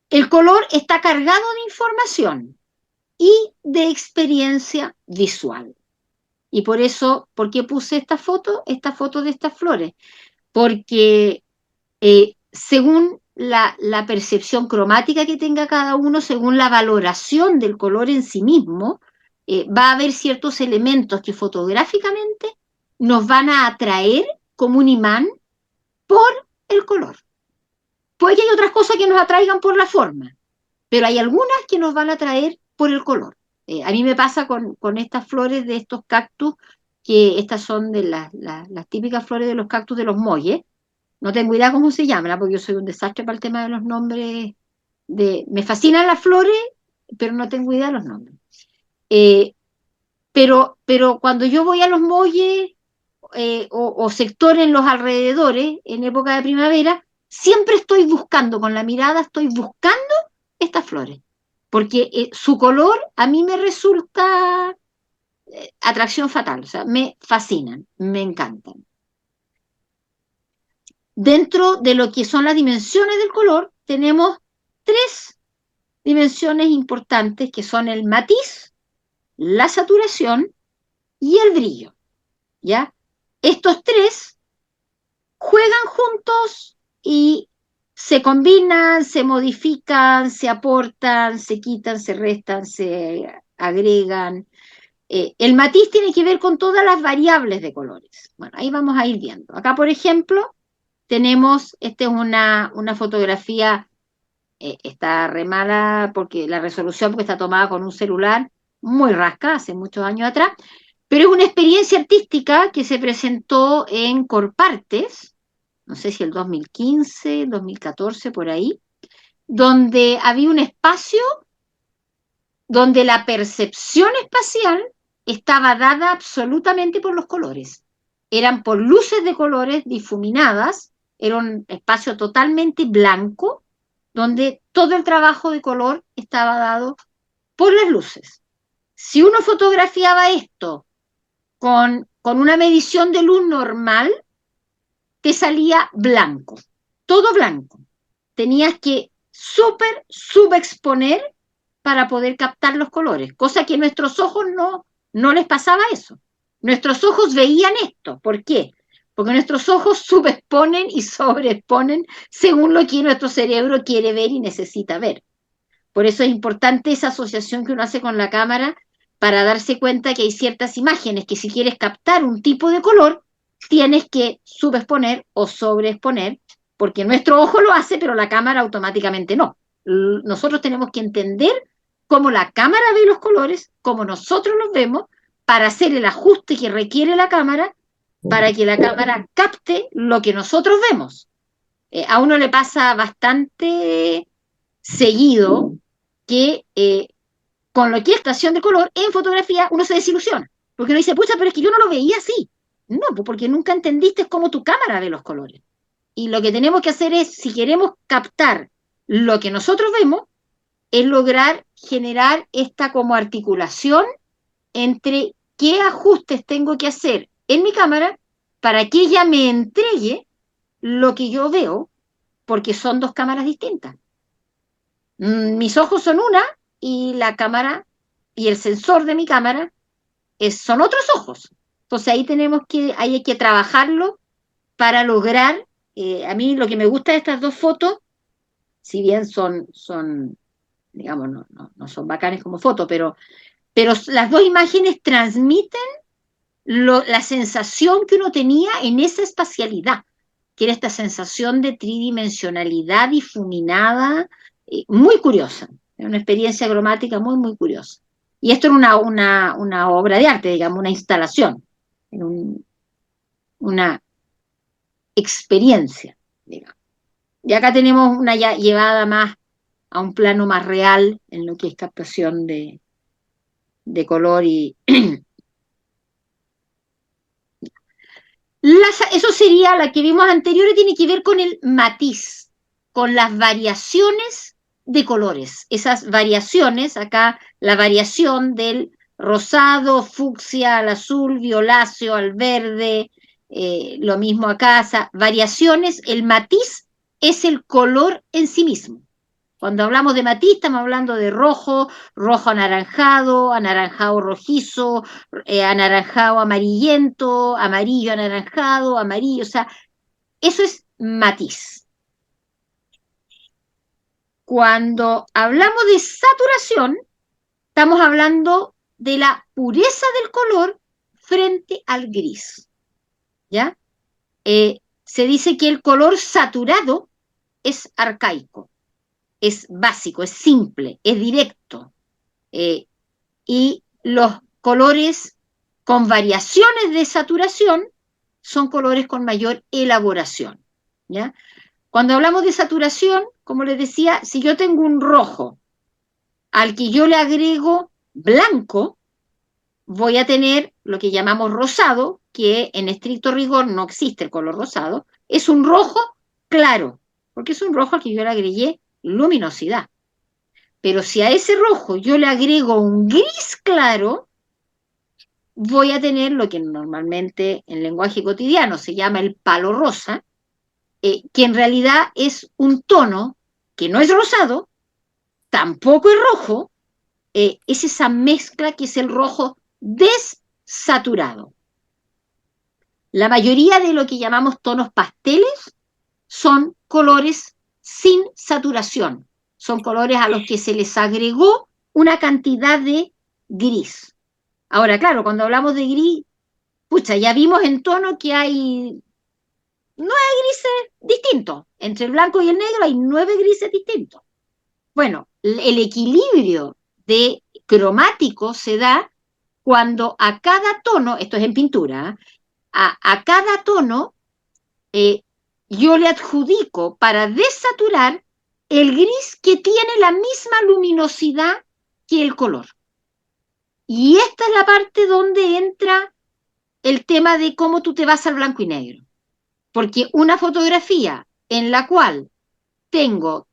El color está cargado de información y de experiencia visual. Y por eso, ¿por qué puse esta foto de estas flores? Porque según la percepción cromática que tenga cada uno, según la valoración del color en sí mismo, va a haber ciertos elementos que fotográficamente nos van a atraer como un imán por el color. Puede que hay otras cosas que nos atraigan por la forma, pero hay algunas que nos van a atraer por el color. A mí me pasa con estas flores de estos cactus, que estas son de las típicas flores de los cactus de los molles. No tengo idea cómo se llaman, porque yo soy un desastre para el tema de los nombres. Me fascinan las flores, pero no tengo idea de los nombres. Pero cuando yo voy a los molles o sectores en los alrededores, en época de primavera, siempre estoy buscando, con la mirada estoy buscando estas flores, porque su color a mí me resulta atracción fatal, o sea, me fascinan, me encantan. Dentro de lo que son las dimensiones del color, tenemos tres dimensiones importantes que son el matiz, la saturación y el brillo, ¿ya? Estos tres juegan juntos y se combinan, se modifican, se aportan, se quitan, se restan, se agregan. El matiz tiene que ver con todas las variables de colores. Bueno, ahí vamos a ir viendo. Acá, por ejemplo, tenemos, esta es una fotografía, está re mala porque la resolución, porque está tomada con un celular muy rasca, hace muchos años atrás, pero es una experiencia artística que se presentó en Corpartes, no sé si el 2015, 2014, por ahí, donde había un espacio donde la percepción espacial estaba dada absolutamente por los colores. Eran por luces de colores difuminadas, era un espacio totalmente blanco, donde todo el trabajo de color estaba dado por las luces. Si uno fotografiaba esto con una medición de luz normal, te salía blanco, todo blanco. Tenías que subexponer para poder captar los colores, cosa que a nuestros ojos no les pasaba eso. Nuestros ojos veían esto. ¿Por qué? porque nuestros ojos subexponen y sobreexponen según lo que nuestro cerebro quiere ver y necesita ver. Por eso es importante esa asociación que uno hace con la cámara para darse cuenta que hay ciertas imágenes que si quieres captar un tipo de color, tienes que subexponer o sobreexponer, porque nuestro ojo lo hace, pero la cámara automáticamente no. Nosotros tenemos que entender cómo la cámara ve los colores, cómo nosotros los vemos, para hacer el ajuste que requiere la cámara, para que la cámara capte lo que nosotros vemos. A uno le pasa bastante seguido que con lo que es estación de color en fotografía uno se desilusiona, porque uno dice, pucha, pero es que yo no lo veía así. No, pues porque nunca entendiste cómo tu cámara ve los colores. Y lo que tenemos que hacer es, si queremos captar lo que nosotros vemos, es lograr generar esta como articulación entre qué ajustes tengo que hacer en mi cámara para que ella me entregue lo que yo veo, porque son dos cámaras distintas. Mis ojos son una y la cámara y el sensor de mi cámara son otros ojos. Entonces ahí hay que trabajarlo para lograr, a mí lo que me gusta de estas dos fotos, si bien son digamos, no son bacanes como foto, pero las dos imágenes transmiten la sensación que uno tenía en esa espacialidad, que era esta sensación de tridimensionalidad difuminada, muy curiosa, una experiencia cromática muy, muy curiosa. Y esto era una obra de arte, digamos, una instalación, una experiencia, digamos. Y acá tenemos una ya llevada más a un plano más real en lo que es captación de color y... Eso sería la que vimos anterior y tiene que ver con el matiz, con las variaciones de colores. Esas variaciones, acá la variación del rosado, fucsia, al azul, violáceo, al verde, lo mismo acá, variaciones, el matiz es el color en sí mismo. Cuando hablamos de matiz, estamos hablando de rojo, rojo anaranjado, anaranjado rojizo, anaranjado amarillento, amarillo anaranjado, amarillo, o sea, eso es matiz. Cuando hablamos de saturación, estamos hablando de la pureza del color frente al gris, ¿ya? Se dice que el color saturado es arcaico, es básico, es simple, es directo. Y los colores con variaciones de saturación son colores con mayor elaboración, ¿ya? Cuando hablamos de saturación, como les decía, si yo tengo un rojo al que yo le agrego blanco, voy a tener lo que llamamos rosado, que en estricto rigor no existe el color rosado, es un rojo claro, porque es un rojo al que yo le agregué luminosidad. Pero si a ese rojo yo le agrego un gris claro, voy a tener lo que normalmente en lenguaje cotidiano se llama el palo rosa, que en realidad es un tono que no es rosado, tampoco es rojo, es esa mezcla que es el rojo desaturado. La mayoría de lo que llamamos tonos pasteles son colores sin saturación, son colores a los que se les agregó una cantidad de gris. Ahora, claro, cuando hablamos de gris, pucha, ya vimos en tono que hay 9 grises distintos. Entre el blanco y el negro hay 9 grises distintos. Bueno, el equilibrio de cromático se da cuando a cada tono, esto es en pintura, a cada tono yo le adjudico para desaturar el gris que tiene la misma luminosidad que el color. Y esta es la parte donde entra el tema de cómo tú te vas al blanco y negro. Porque una fotografía en la cual tengo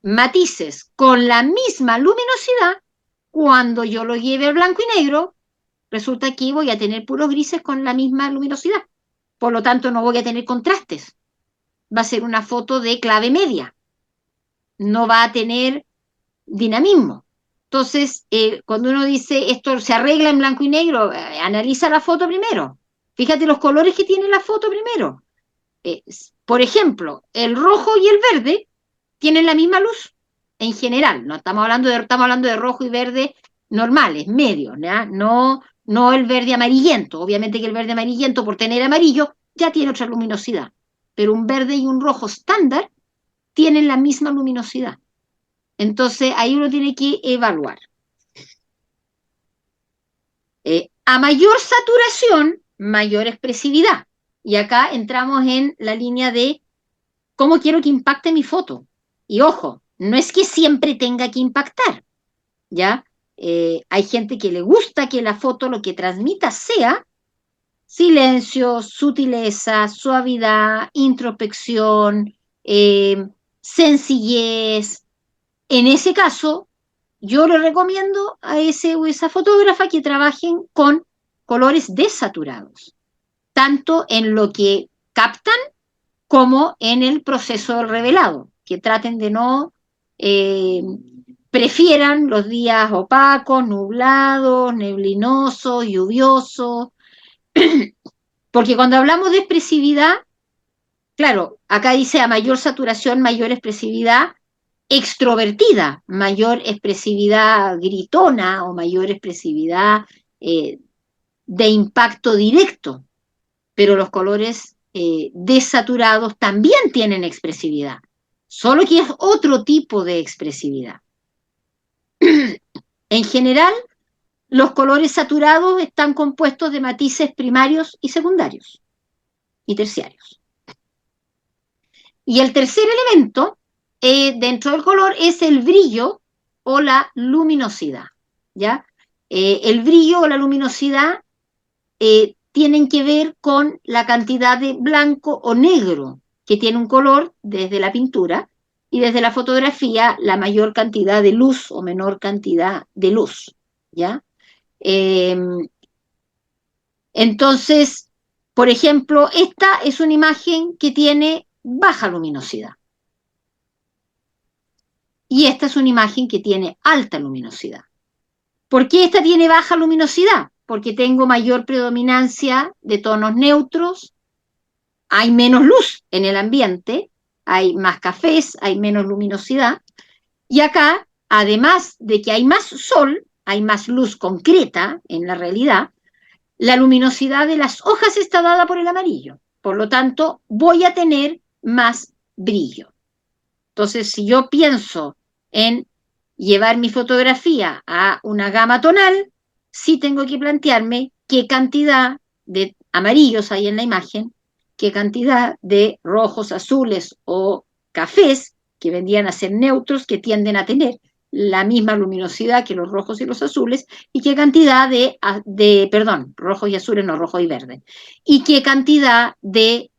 matices con la misma luminosidad, cuando yo lo lleve al blanco y negro, resulta que voy a tener puros grises con la misma luminosidad. Por lo tanto, no voy a tener contrastes. Va a ser una foto de clave media. No va a tener dinamismo. Entonces, cuando uno dice esto se arregla en blanco y negro, analiza la foto primero. Fíjate los colores que tiene la foto primero. Por ejemplo, el rojo y el verde tienen la misma luz en general. No estamos hablando de rojo y verde normales, medios, ¿ya? No, no el verde amarillento. Obviamente que el verde amarillento, por tener amarillo, ya tiene otra luminosidad. Pero un verde y un rojo estándar tienen la misma luminosidad. Entonces, ahí uno tiene que evaluar. A mayor saturación, mayor expresividad. Y acá entramos en la línea de cómo quiero que impacte mi foto. Y ojo, no es que siempre tenga que impactar, ¿ya? Hay gente que le gusta que la foto lo que transmita sea silencio, sutileza, suavidad, introspección, sencillez. En ese caso, yo le recomiendo a ese o esa fotógrafa que trabajen con colores desaturados, tanto en lo que captan como en el proceso del revelado, que traten de no, prefieran los días opacos, nublados, neblinosos, lluviosos, porque cuando hablamos de expresividad, claro, acá dice a mayor saturación, mayor expresividad extrovertida, mayor expresividad gritona o mayor expresividad eh, de impacto directo, pero los colores desaturados también tienen expresividad, solo que es otro tipo de expresividad. En general, los colores saturados están compuestos de matices primarios y secundarios y terciarios. Y el tercer elemento dentro del color es el brillo o la luminosidad, ¿ya? El brillo o la luminosidad tienen que ver con la cantidad de blanco o negro que tiene un color desde la pintura y desde la fotografía la mayor cantidad de luz o menor cantidad de luz, ¿ya? Entonces, por ejemplo, esta es una imagen que tiene baja luminosidad y esta es una imagen que tiene alta luminosidad. ¿Por qué esta tiene baja luminosidad? Porque tengo mayor predominancia de tonos neutros, hay menos luz en el ambiente, hay más cafés, hay menos luminosidad, y acá, además de que hay más sol, hay más luz concreta en la realidad, la luminosidad de las hojas está dada por el amarillo, por lo tanto, voy a tener más brillo. Entonces, si yo pienso en llevar mi fotografía a una gama tonal, sí tengo que plantearme qué cantidad de amarillos hay en la imagen, qué cantidad de rojos, azules o cafés, que vendrían a ser neutros, que tienden a tener la misma luminosidad que los rojos y los azules, y qué cantidad perdón, rojos y azules, no rojos y verdes, y qué cantidad de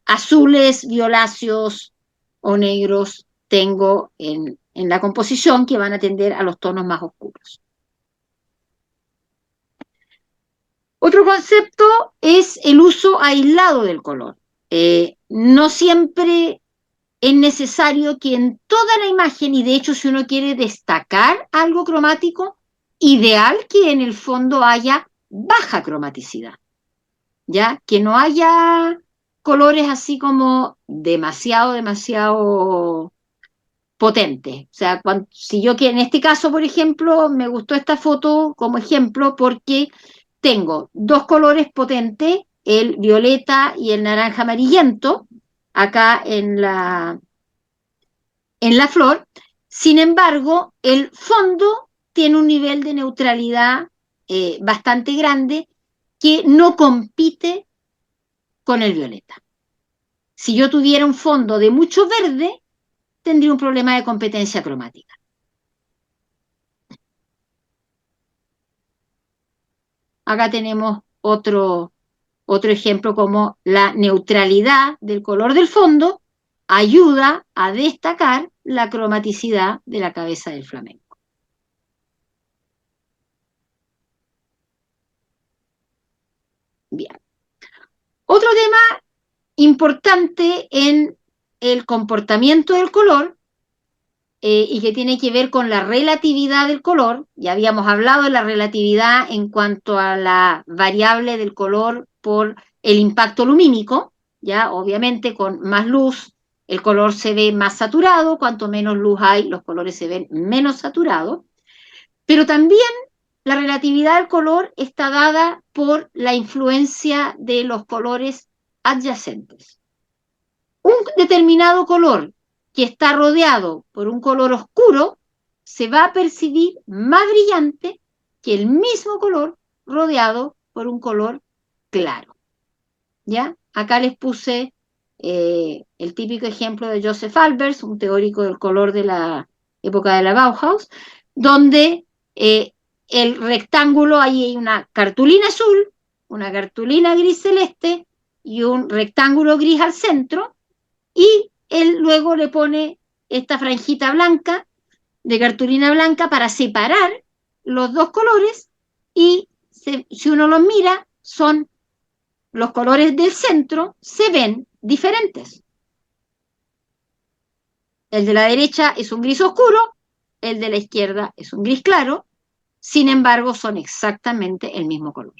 azules, violáceos o negros tengo en la composición que van a tender a los tonos más oscuros. Otro concepto es el uso aislado del color. No siempre es necesario que en toda la imagen, y de hecho si uno quiere destacar algo cromático, ideal que en el fondo haya baja cromaticidad, ¿ya? Que no haya colores así como demasiado potentes. O sea, si yo que en este caso, por ejemplo, me gustó esta foto como ejemplo porque tengo dos colores potentes, el violeta y el naranja amarillento, acá en la flor. Sin embargo, el fondo tiene un nivel de neutralidad bastante grande que no compite con el violeta. Si yo tuviera un fondo de mucho verde, tendría un problema de competencia cromática. Acá tenemos otro ejemplo como la neutralidad del color del fondo ayuda a destacar la cromaticidad de la cabeza del flamenco. Bien. Otro tema importante en el comportamiento del color y que tiene que ver con la relatividad del color. Ya habíamos hablado de la relatividad en cuanto a la variable del color por el impacto lumínico, ya obviamente con más luz el color se ve más saturado, cuanto menos luz hay, los colores se ven menos saturados, pero también la relatividad del color está dada por la influencia de los colores adyacentes. Un determinado color que está rodeado por un color oscuro se va a percibir más brillante que el mismo color rodeado por un color claro. ¿Ya? Acá les puse el típico ejemplo de Joseph Albers, un teórico del color de la época de la Bauhaus, donde el rectángulo, ahí hay una cartulina azul, una cartulina gris celeste y un rectángulo gris al centro, y él luego le pone esta franjita blanca de cartulina blanca para separar los dos colores, y si uno los mira, los colores del centro se ven diferentes. El de la derecha es un gris oscuro, el de la izquierda es un gris claro, sin embargo son exactamente el mismo color.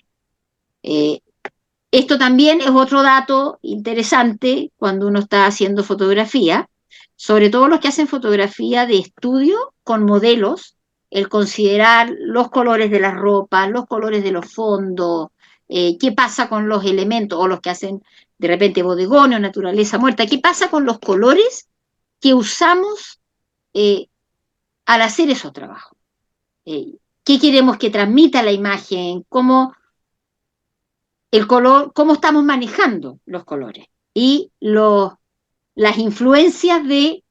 Esto también es otro dato interesante cuando uno está haciendo fotografía, sobre todo los que hacen fotografía de estudio con modelos, el considerar los colores de la ropa, los colores de los fondos, qué pasa con los elementos, o los que hacen de repente bodegones o naturaleza muerta, qué pasa con los colores que usamos al hacer esos trabajos. ¿Qué queremos que transmita la imagen? ¿Cómo el color, cómo estamos manejando los colores? Y las influencias de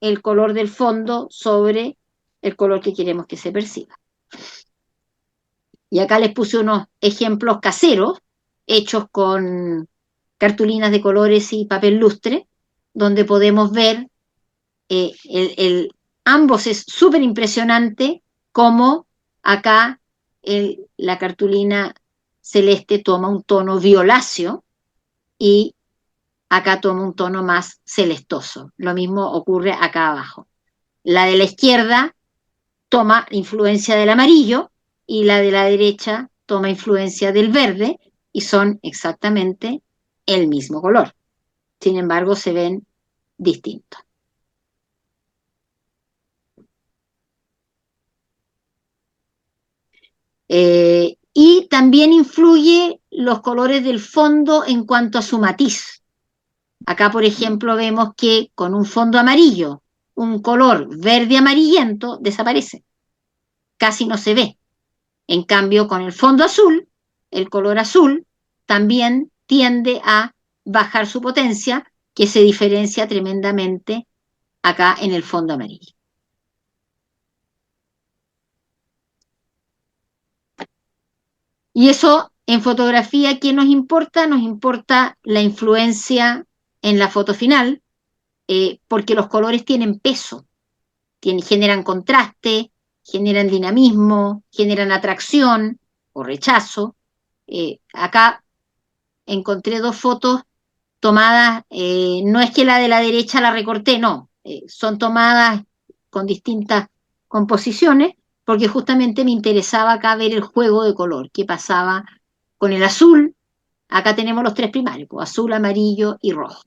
el color del fondo sobre el color que queremos que se perciba. Y acá les puse unos ejemplos caseros, hechos con cartulinas de colores y papel lustre, donde podemos ver ambos. Es súper impresionante cómo acá la cartulina celeste toma un tono violáceo y acá toma un tono más celestoso. Lo mismo ocurre acá abajo. La de la izquierda toma influencia del amarillo y la de la derecha toma influencia del verde, y son exactamente el mismo color. Sin embargo, se ven distintos. Y también influye los colores del fondo en cuanto a su matiz. Acá, por ejemplo, vemos que con un fondo amarillo, un color verde amarillento desaparece, casi no se ve. En cambio, con el fondo azul, el color azul también tiende a bajar su potencia, que se diferencia tremendamente acá en el fondo amarillo. Y eso en fotografía, ¿qué nos importa? Nos importa la influencia en la foto final, porque los colores tienen peso, generan contraste, generan dinamismo, generan atracción o rechazo. Acá encontré dos fotos tomadas, no es que la de la derecha la recorté, no, son tomadas con distintas composiciones, porque justamente me interesaba acá ver el juego de color, qué pasaba con el azul. Acá tenemos los tres primarios, azul, amarillo y rojo.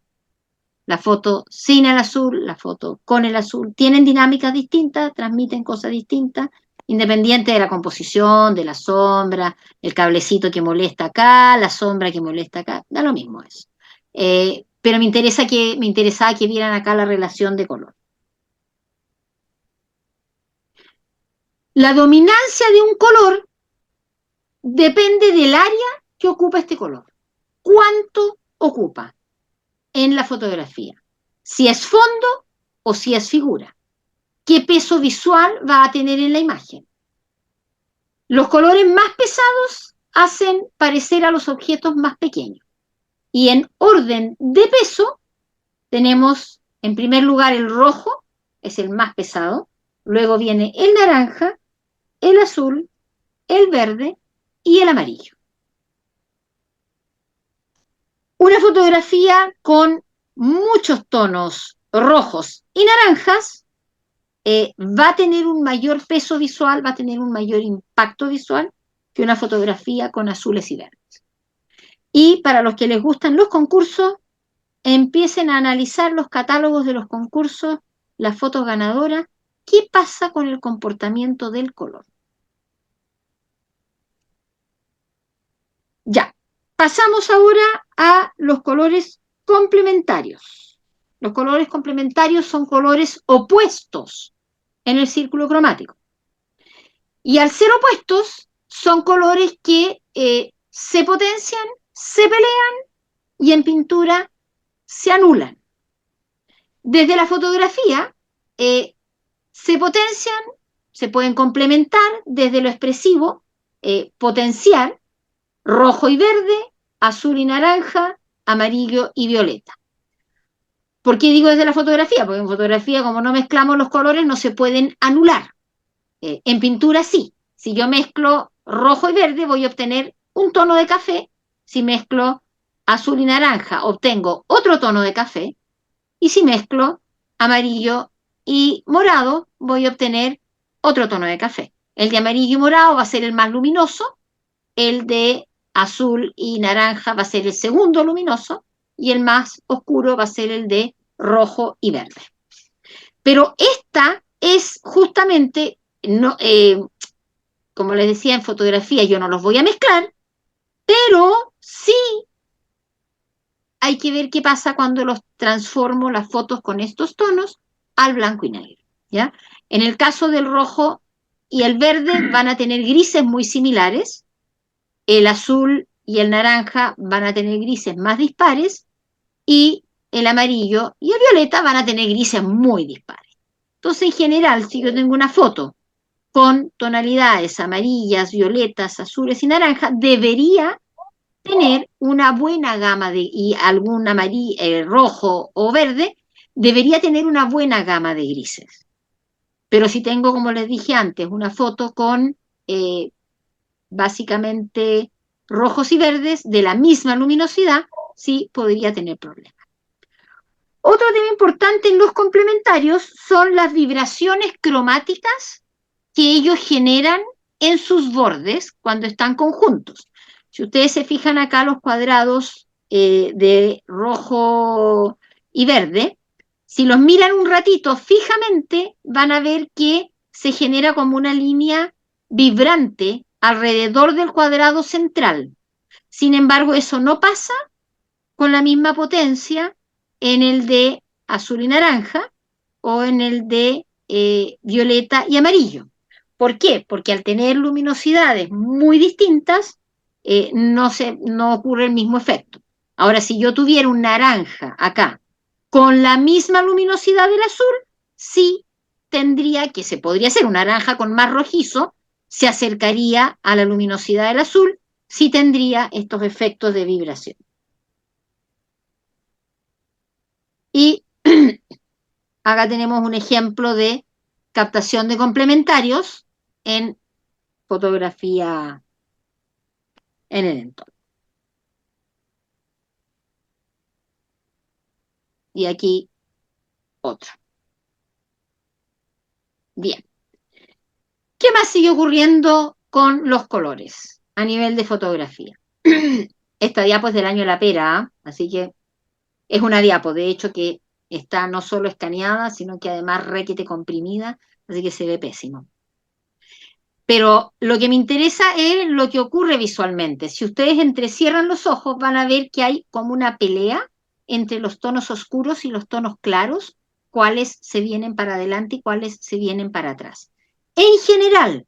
La foto sin el azul, la foto con el azul, tienen dinámicas distintas, transmiten cosas distintas, independiente de la composición, de la sombra, el cablecito que molesta acá, la sombra que molesta acá, da lo mismo eso. Pero me interesaba que vieran acá la relación de color. La dominancia de un color depende del área que ocupa este color. ¿Cuánto ocupa en la fotografía? Si es fondo o si es figura. ¿Qué peso visual va a tener en la imagen? Los colores más pesados hacen parecer a los objetos más pequeños. Y en orden de peso tenemos en primer lugar el rojo, es el más pesado, luego viene el naranja, el azul, el verde y el amarillo. Una fotografía con muchos tonos rojos y naranjas va a tener un mayor peso visual, va a tener un mayor impacto visual que una fotografía con azules y verdes. Y para los que les gustan los concursos, empiecen a analizar los catálogos de los concursos, las fotos ganadoras, qué pasa con el comportamiento del color. Ya, pasamos ahora a los colores complementarios. Los colores complementarios son colores opuestos en el círculo cromático. Y al ser opuestos, son colores que se potencian, se pelean y en pintura se anulan. Desde la fotografía se potencian, se pueden complementar desde lo expresivo, potenciar rojo y verde, azul y naranja, amarillo y violeta. ¿Por qué digo desde la fotografía? Porque en fotografía, como no mezclamos los colores, no se pueden anular. En pintura sí. Si yo mezclo rojo y verde, voy a obtener un tono de café. Si mezclo azul y naranja, obtengo otro tono de café. Y si mezclo amarillo y morado, voy a obtener otro tono de café. El de amarillo y morado va a ser el más luminoso, el de azul y naranja va a ser el segundo luminoso, y el más oscuro va a ser el de rojo y verde. Pero esta es justamente, no, como les decía en fotografía, yo no los voy a mezclar, pero sí hay que ver qué pasa cuando los transformo las fotos con estos tonos al blanco y negro, ¿ya? En el caso del rojo y el verde van a tener grises muy similares, el azul y el naranja van a tener grises más dispares y el amarillo y el violeta van a tener grises muy dispares. Entonces, en general, si yo tengo una foto con tonalidades amarillas, violetas, azules y naranjas, debería tener una buena gama y algún amarillo, rojo o verde, debería tener una buena gama de grises. Pero si tengo, como les dije antes, una foto con básicamente rojos y verdes de la misma luminosidad, sí podría tener problemas. Otro tema importante en los complementarios son las vibraciones cromáticas que ellos generan en sus bordes cuando están conjuntos. Si ustedes se fijan acá los cuadrados de rojo y verde, si los miran un ratito fijamente, van a ver que se genera como una línea vibrante alrededor del cuadrado central. Sin embargo, eso no pasa con la misma potencia en el de azul y naranja o en el de violeta y amarillo. ¿Por qué? Porque al tener luminosidades muy distintas, no ocurre el mismo efecto. Ahora, si yo tuviera un naranja acá con la misma luminosidad del azul, sí tendría que, se podría hacer un naranja con más rojizo, se acercaría a la luminosidad del azul, sí tendría estos efectos de vibración. Y acá tenemos un ejemplo de captación de complementarios en fotografía en el entorno. Y aquí otro. Bien. ¿Qué más sigue ocurriendo con los colores a nivel de fotografía? Esta diapo es del año de la pera, ¿eh? Así que es una diapo, de hecho, que está no solo escaneada, sino que además requete comprimida, así que se ve pésimo. Pero lo que me interesa es lo que ocurre visualmente. Si ustedes entrecierran los ojos, van a ver que hay como una pelea entre los tonos oscuros y los tonos claros, cuáles se vienen para adelante y cuáles se vienen para atrás. En general,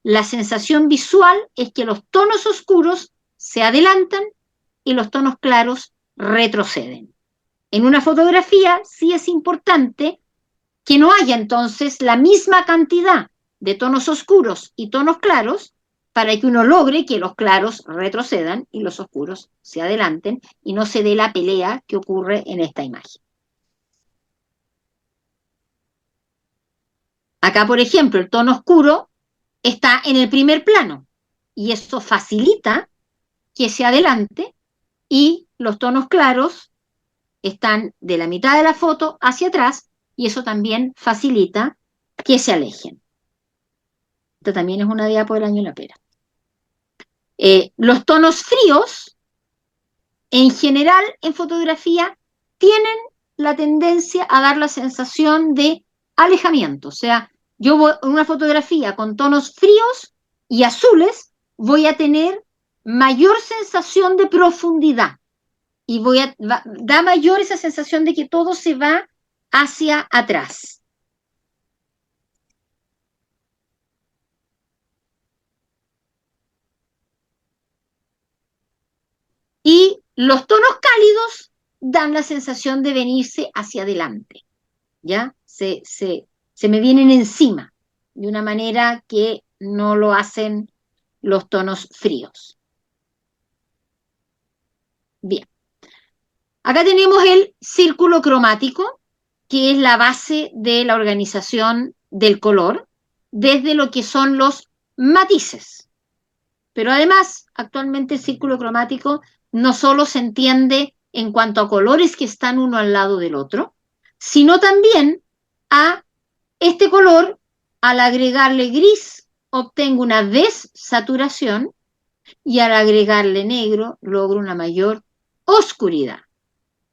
la sensación visual es que los tonos oscuros se adelantan y los tonos claros retroceden. En una fotografía sí es importante que no haya entonces la misma cantidad de tonos oscuros y tonos claros para que uno logre que los claros retrocedan y los oscuros se adelanten y no se dé la pelea que ocurre en esta imagen. Acá, por ejemplo, el tono oscuro está en el primer plano y eso facilita que se adelante y los tonos claros están de la mitad de la foto hacia atrás y eso también facilita que se alejen. Esta también es una diapo del año de la pera. Los tonos fríos, en general, en fotografía, tienen la tendencia a dar la sensación de alejamiento. O sea, yo voy en una fotografía con tonos fríos y azules, voy a tener mayor sensación de profundidad y da mayor esa sensación de que todo se va hacia atrás. Y los tonos cálidos dan la sensación de venirse hacia adelante, ¿ya? Se me vienen encima, de una manera que no lo hacen los tonos fríos. Bien. Acá tenemos el círculo cromático, que es la base de la organización del color, desde lo que son los matices. Pero además, actualmente el círculo cromático no solo se entiende en cuanto a colores que están uno al lado del otro, sino también a este color, al agregarle gris, obtengo una desaturación y al agregarle negro logro una mayor oscuridad.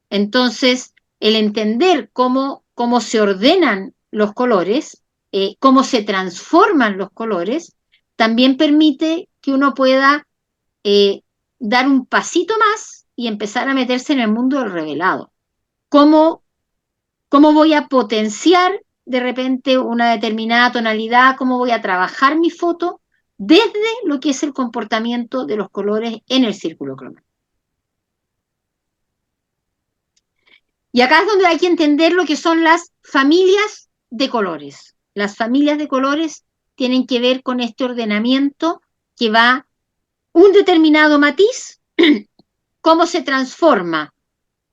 Entonces, el entender cómo se ordenan los colores, cómo se transforman los colores, también permite que uno pueda dar un pasito más y empezar a meterse en el mundo del revelado. ¿Cómo voy a potenciar de repente una determinada tonalidad? ¿Cómo voy a trabajar mi foto desde lo que es el comportamiento de los colores en el círculo cromático? Y acá es donde hay que entender lo que son las familias de colores. Las familias de colores tienen que ver con este ordenamiento que va un determinado matiz, cómo se transforma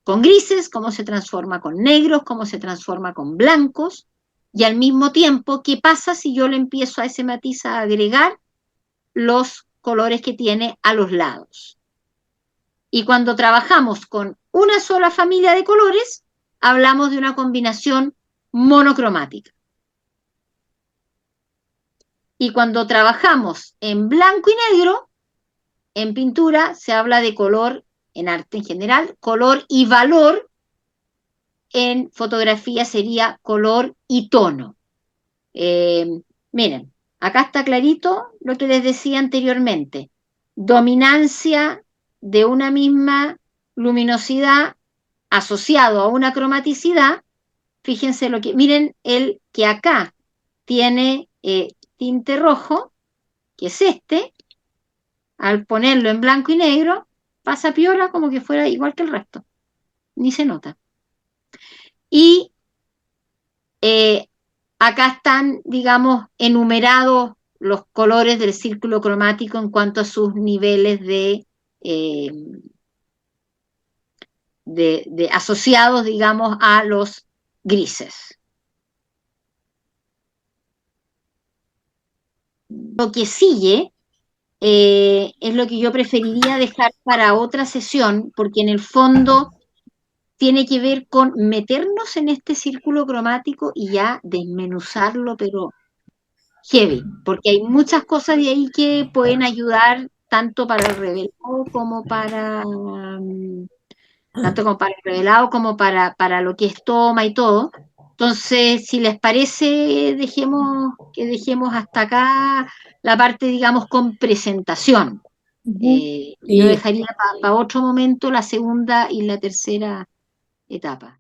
con grises, cómo se transforma con negros, cómo se transforma con blancos, y al mismo tiempo, ¿qué pasa si yo le empiezo a ese matiz a agregar los colores que tiene a los lados? Y cuando trabajamos con una sola familia de colores, hablamos de una combinación monocromática. Y cuando trabajamos en blanco y negro, en pintura se habla de color, en arte en general, color y valor. En fotografía sería color y tono. Miren, acá está clarito lo que les decía anteriormente. Dominancia de una misma luminosidad asociado a una cromaticidad. Fíjense lo que, miren el que acá tiene tinte rojo, que es este, al ponerlo en blanco y negro, pasa piola como que fuera igual que el resto, ni se nota. Y acá están, digamos, enumerados los colores del círculo cromático en cuanto a sus niveles de asociados, digamos, a los grises. Lo que sigue es lo que yo preferiría dejar para otra sesión, porque en el fondo tiene que ver con meternos en este círculo cromático y ya desmenuzarlo, pero heavy, porque hay muchas cosas de ahí que pueden ayudar tanto para el revelado como para para lo que es toma y todo. Entonces, si les parece, dejemos hasta acá la parte, digamos, con presentación. Yo dejaría para otro momento la segunda y la tercera etapa.